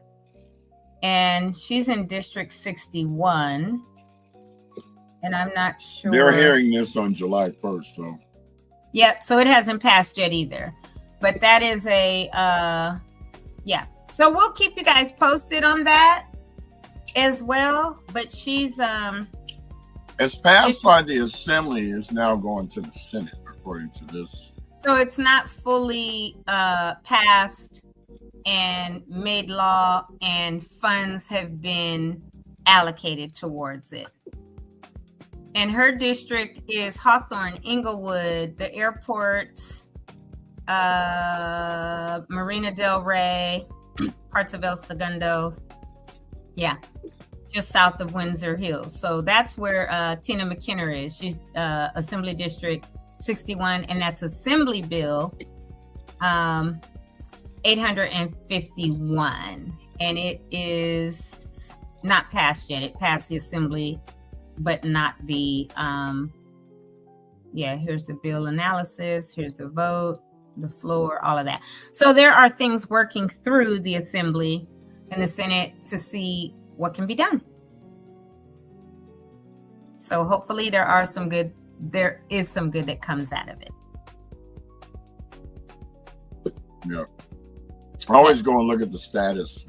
Speaker 2: And she's in District 61. And I'm not sure.
Speaker 1: They're hearing this on July 1st, though.
Speaker 2: Yep, so it hasn't passed yet either. But that is a, yeah. So we'll keep you guys posted on that as well. But she's,
Speaker 1: it's passed by the Assembly, is now going to the Senate, according to this.
Speaker 2: So it's not fully passed and made law, and funds have been allocated towards it. And her district is Hawthorne, Inglewood, the airports, Marina Del Rey, parts of El Segundo. Yeah, just south of Windsor Hills. So that's where Tina McKinnor is. She's Assembly District 61, and that's Assembly Bill 851. And it is not passed yet. It passed the Assembly, but not the, yeah, here's the bill analysis, here's the vote, the floor, all of that. So there are things working through the Assembly and the Senate to see what can be done. So hopefully there is some good that comes out of it.
Speaker 1: Yeah. I always go and look at the status.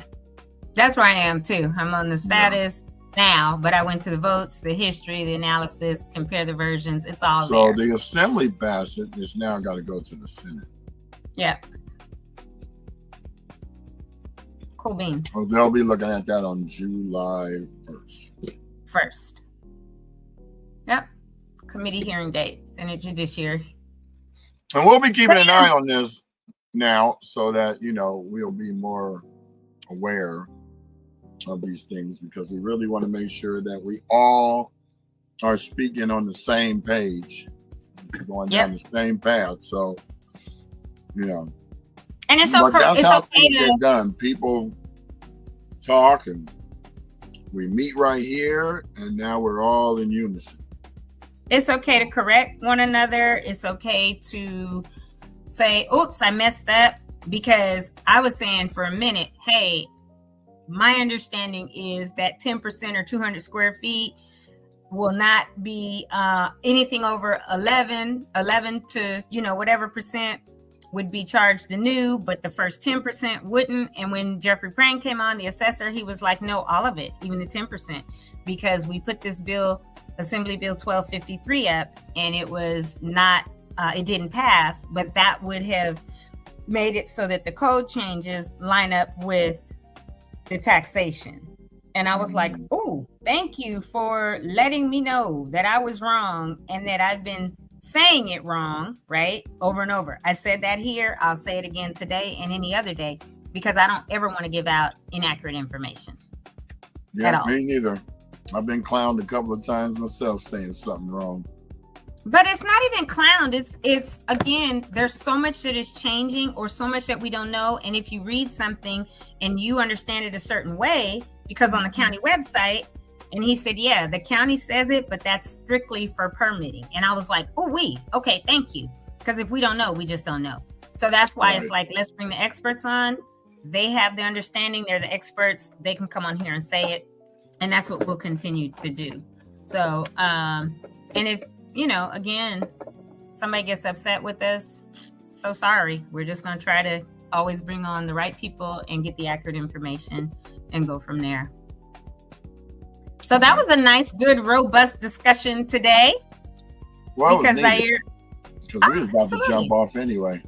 Speaker 2: That's where I am too. I'm on the status now, but I went to the votes, the history, the analysis, compare the versions. It's all
Speaker 1: so
Speaker 2: there.
Speaker 1: The Assembly passed it. It's now got to go to the Senate.
Speaker 2: Yeah. Cool beans.
Speaker 1: So they'll be looking at that on July 1st.
Speaker 2: Yep. Committee hearing date, Senate Judiciary.
Speaker 1: And we'll be keeping an eye on this now so that, you know, we'll be more aware of these things, because we really want to make sure that we all are speaking on the same page, going down the same path. So, you know,
Speaker 2: and it's
Speaker 1: but that's how
Speaker 2: okay
Speaker 1: things get done. People talk and we meet right here, and now we're all in unison.
Speaker 2: It's okay to correct one another. It's okay to say, oops, I messed up, because I was saying for a minute, hey, my understanding is that 10% or 200 square feet will not be anything over 11 to, you know, whatever percent would be charged anew, but the first 10% wouldn't. And when Jeffrey Prang came on, the assessor, he was like, no, all of it, even the 10%, because we put this bill, Assembly Bill 1253 up, and it was not, it didn't pass, but that would have made it so that the code changes line up with the taxation. And I was like, oh, thank you for letting me know that I was wrong and that I've been saying it wrong, right? Over and over. I said that here. I'll say it again today and any other day, because I don't ever want to give out inaccurate information.
Speaker 1: Yeah, me neither. I've been clowned a couple of times myself saying something wrong.
Speaker 2: But it's not even clowned. It's again, there's so much that is changing, or so much that we don't know. And if you read something and you understand it a certain way, because on the county website, and he said, yeah, the county says it, but that's strictly for permitting. And I was like, oh, okay, thank you. Because if we don't know, we just don't know. So that's why it's like, let's bring the experts on. They have the understanding. They're the experts. They can come on here and say it. And that's what we'll continue to do. So, and if, you know, again, somebody gets upset with us, so sorry. We're just going to try to always bring on the right people and get the accurate information and go from there. So that was a nice, good, robust discussion today.
Speaker 1: Well,
Speaker 2: because Zaire,
Speaker 1: because we was about to jump off anyway.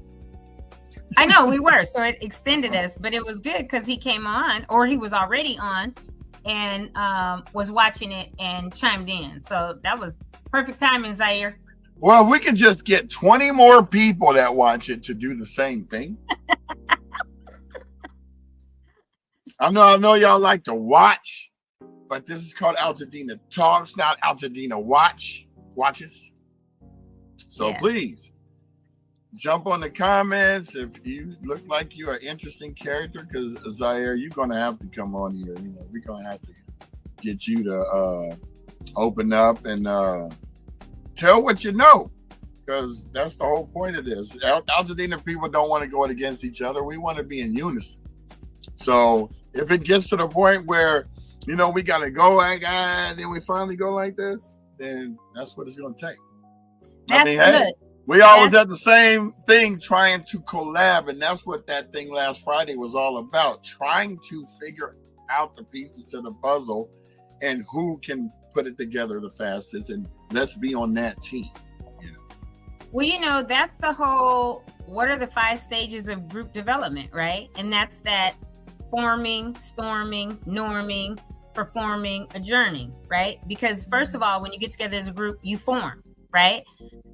Speaker 2: I know we were, so it extended us, but it was good because he came on, or he was already on, and was watching it and chimed in. So that was perfect timing, Zaire.
Speaker 1: Well, if we could just get 20 more people that watch it to do the same thing. I know y'all like to watch, but this is called Altadena Talks, not Altadena Watches. So please jump on the comments if you look like you're an interesting character, because Zaire, you're gonna have to come on here. You know, we're gonna have to get you to open up and tell what you know, because that's the whole point of this. Altadena people don't want to go against each other. We want to be in unison. So if it gets to the point where, you know, we got to go like and then we finally go like this, then that's what it's going to take.
Speaker 2: That's good.
Speaker 1: We always had the same thing, trying to collab, and that's what that thing last Friday was all about, trying to figure out the pieces to the puzzle and who can put it together the fastest, and let's be on that team. You know.
Speaker 2: Well, you know, that's the whole, what are the 5 stages of group development, right? And that's that forming, storming, norming, performing, adjourning, right? Because first of all, when you get together as a group, you form, right?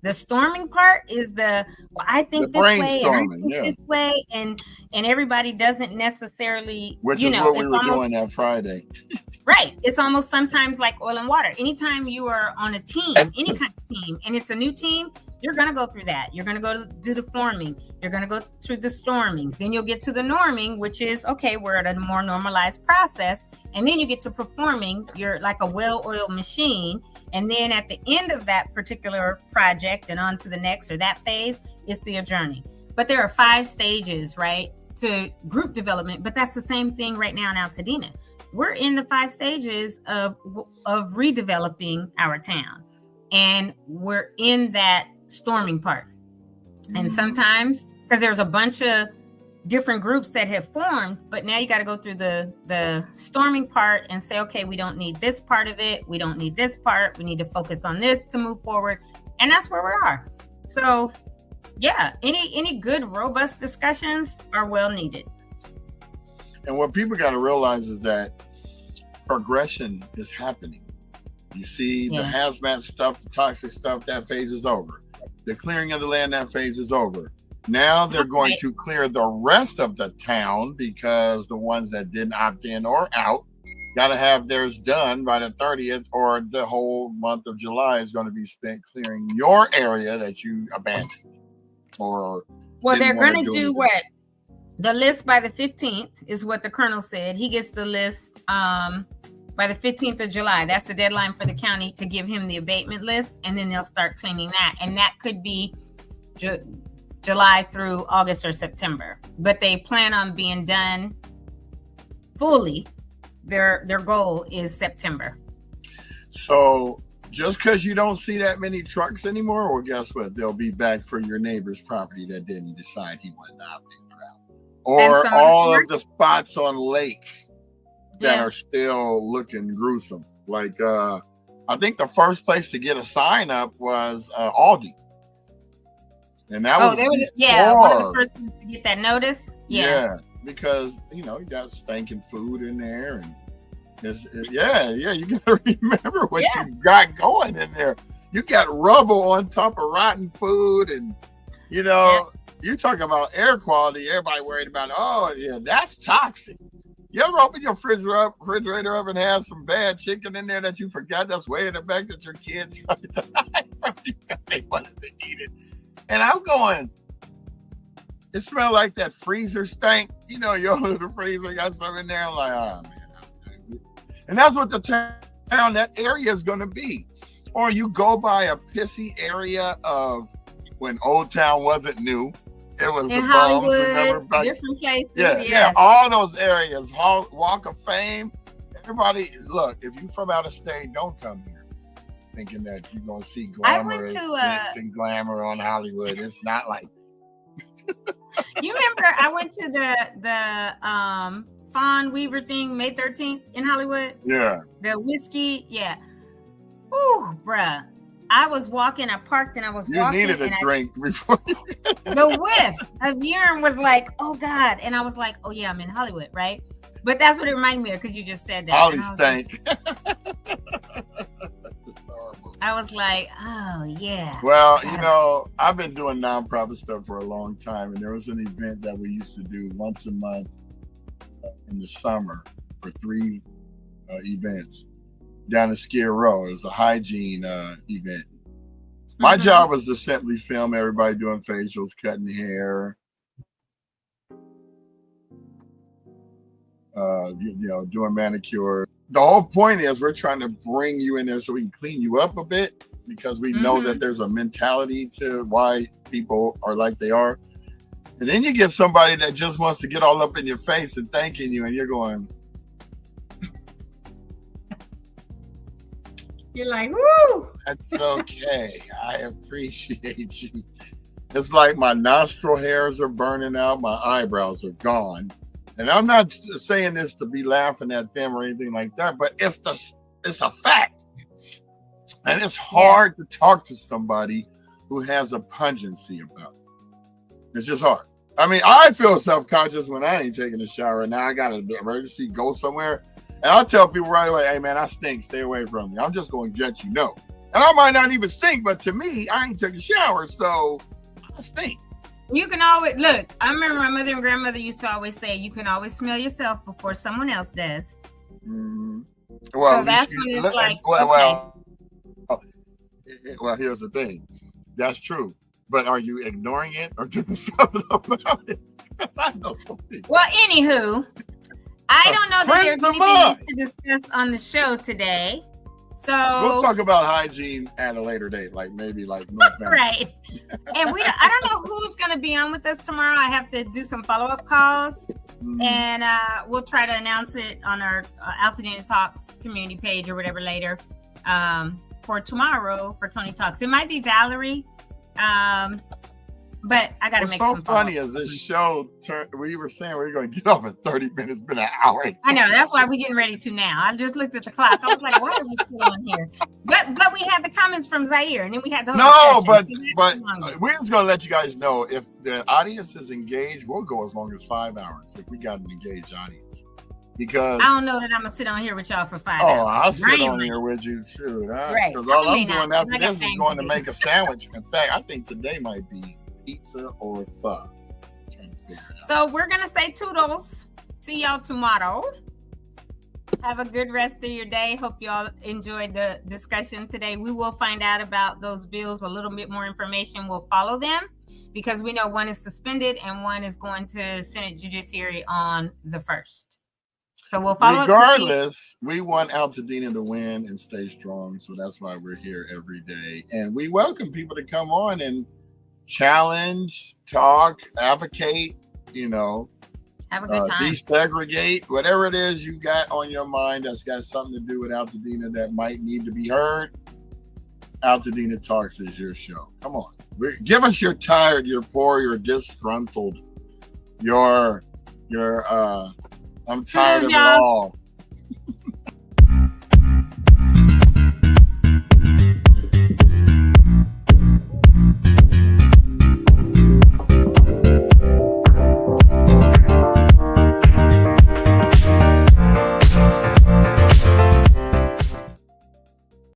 Speaker 2: The storming part is I think this way, and I think this way, and everybody doesn't necessarily,
Speaker 1: which is what we were doing that Friday.
Speaker 2: Right. It's almost sometimes like oil and water. Anytime you are on a team, any kind of team, and it's a new team, you're going to go through that. You're going to go do the forming. You're going to go through the storming. Then you'll get to the norming, which is, okay, we're at a more normalized process. And then you get to performing. You're like a well-oiled machine. And then at the end of that particular project and on to the next or that phase is the adjourning. But there are 5 stages, right, to group development. But that's the same thing right now in Altadena. We're in the 5 stages of redeveloping our town. And we're in that storming part. And sometimes, because there's a bunch of different groups that have formed, but now you got to go through the storming part and say, okay, we don't need this part of it. We don't need this part. We need to focus on this to move forward. And that's where we are. So yeah, any good, robust discussions are well needed.
Speaker 1: And what people got to realize is that progression is happening. You see the hazmat stuff, the toxic stuff, that phase is over. The clearing of the land, that phase is over. Now they're going to clear the rest of the town, because the ones that didn't opt in or out got to have theirs done by the 30th, or the whole month of July is going to be spent clearing your area that you abandoned. Or
Speaker 2: they're going to do what? The list by the 15th is what the colonel said. He gets the list by the 15th of July. That's the deadline for the county to give him the abatement list, and then they'll start cleaning that. And that could be July through August or September. But they plan on being done fully. Their goal is September.
Speaker 1: So just because you don't see that many trucks anymore, well, guess what? They'll be back for your neighbor's property that didn't decide he wanted to opt in or out. Or all of the spots on Lake that are still looking gruesome. Like, I think the first place to get a sign up was Aldi. And that was
Speaker 2: one of the first ones to get that notice.
Speaker 1: Yeah, because, you know, you got stinking food in there. And you got to remember what you got going in there. You got rubble on top of rotten food. And, you know, you're talking about air quality. Everybody worried about, that's toxic. You ever open your refrigerator up and have some bad chicken in there that you forgot that's way in the back that your kids tried to hide from you because they wanted to eat it? And I'm going, it smelled like that freezer stank. You know, you open the freezer, got something in there. I'm like, oh, man. And that's what the town, that area is going to be. Or you go by a pissy area of when Old Town wasn't new. It was in the
Speaker 2: Hollywood,
Speaker 1: bums, remember?
Speaker 2: Different places.
Speaker 1: Yeah, all those areas. Walk of Fame. Everybody, look, if you're from out of state, don't come here thinking that you're going to see glamorous glitz and glamour on Hollywood. It's not like.
Speaker 2: You remember I went to the Fawn Weaver thing May 13th in Hollywood?
Speaker 1: Yeah.
Speaker 2: The whiskey, Ooh, bruh. I was walking, I parked and I was walking.
Speaker 1: You needed a drink before.
Speaker 2: The whiff of urine was like, oh God. And I was like, oh yeah, I'm in Hollywood, right? But that's what it reminded me of, because you just said that.
Speaker 1: Holly stank.
Speaker 2: I was like, oh yeah.
Speaker 1: Well, you know, I've been doing nonprofit stuff for a long time, and there was an event that we used to do once a month in the summer for 3 events down in Skid Row. It was a hygiene event. My job was to simply film everybody doing facials, cutting hair, doing manicure. The whole point is we're trying to bring you in there so we can clean you up a bit, because we know that there's a mentality to why people are like they are. And then you get somebody that just wants to get all up in your face and thanking you, and you're going,
Speaker 2: you're like, woo!
Speaker 1: that's okay. I appreciate you. It's like my nostril hairs are burning out, my eyebrows are gone. And I'm not saying this to be laughing at them or anything like that, but it's a fact. And it's hard to talk to somebody who has a pungency about it. It's just hard. I mean, I feel self-conscious when I ain't taking a shower. Now I got an emergency, go somewhere. And I'll tell people right away, hey, man, I stink. Stay away from me. I'm just going to let you know. And I might not even stink, but to me, I ain't taking a shower, so I stink.
Speaker 2: You can always, look, I remember my mother and grandmother used to always say, you can always smell yourself before someone else does.
Speaker 1: Well,
Speaker 2: so that's when it's like, well,
Speaker 1: here's the thing. That's true. But are you ignoring it or doing something about it? I know some people.
Speaker 2: Well, anywho, I don't know that there's anything to discuss on the show today. So
Speaker 1: we'll talk about hygiene at a later date, like maybe like November.
Speaker 2: Right. And I don't know who's going to be on with us tomorrow. I have to do some follow-up calls, and we'll try to announce it on our Altadena Talks community page or whatever later for tomorrow for Tony Talks. It might be Valerie, but I got to make some.
Speaker 1: What's so funny is this show we were saying we were going to get off in 30 minutes. It's been an hour.
Speaker 2: I know, that's why we're getting ready to now. I just looked at the clock. I was like, why are we still on here? But we had the comments from Zaire, and then we had the whole discussion.
Speaker 1: but we're just going to let you guys know, if the audience is engaged, we'll go as long as 5 hours if we got an engaged audience. Because
Speaker 2: I don't know that I'm going to sit on here with y'all for 5 hours.
Speaker 1: Oh, I'll sit on here with you too.
Speaker 2: Right.
Speaker 1: Because all I'm doing after this is going to make a sandwich. In fact, I think today might be pizza or pho.
Speaker 2: So we're gonna say toodles. See y'all tomorrow. Have a good rest of your day. Hope y'all enjoyed the discussion today. We will find out about those bills, a little bit more information. We'll follow them because we know one is suspended and one is going to Senate Judiciary on the 1st. So we'll follow.
Speaker 1: Regardless, we want Altadena to win and stay strong. So that's why we're here every day. And we welcome people to come on and challenge, talk, advocate,
Speaker 2: have a good time,
Speaker 1: desegregate, whatever it is you got on your mind that's got something to do with Altadena that might need to be heard. Altadena Talks is your show. Come on. Give us your tired, your poor, your disgruntled, your I'm tired of it all.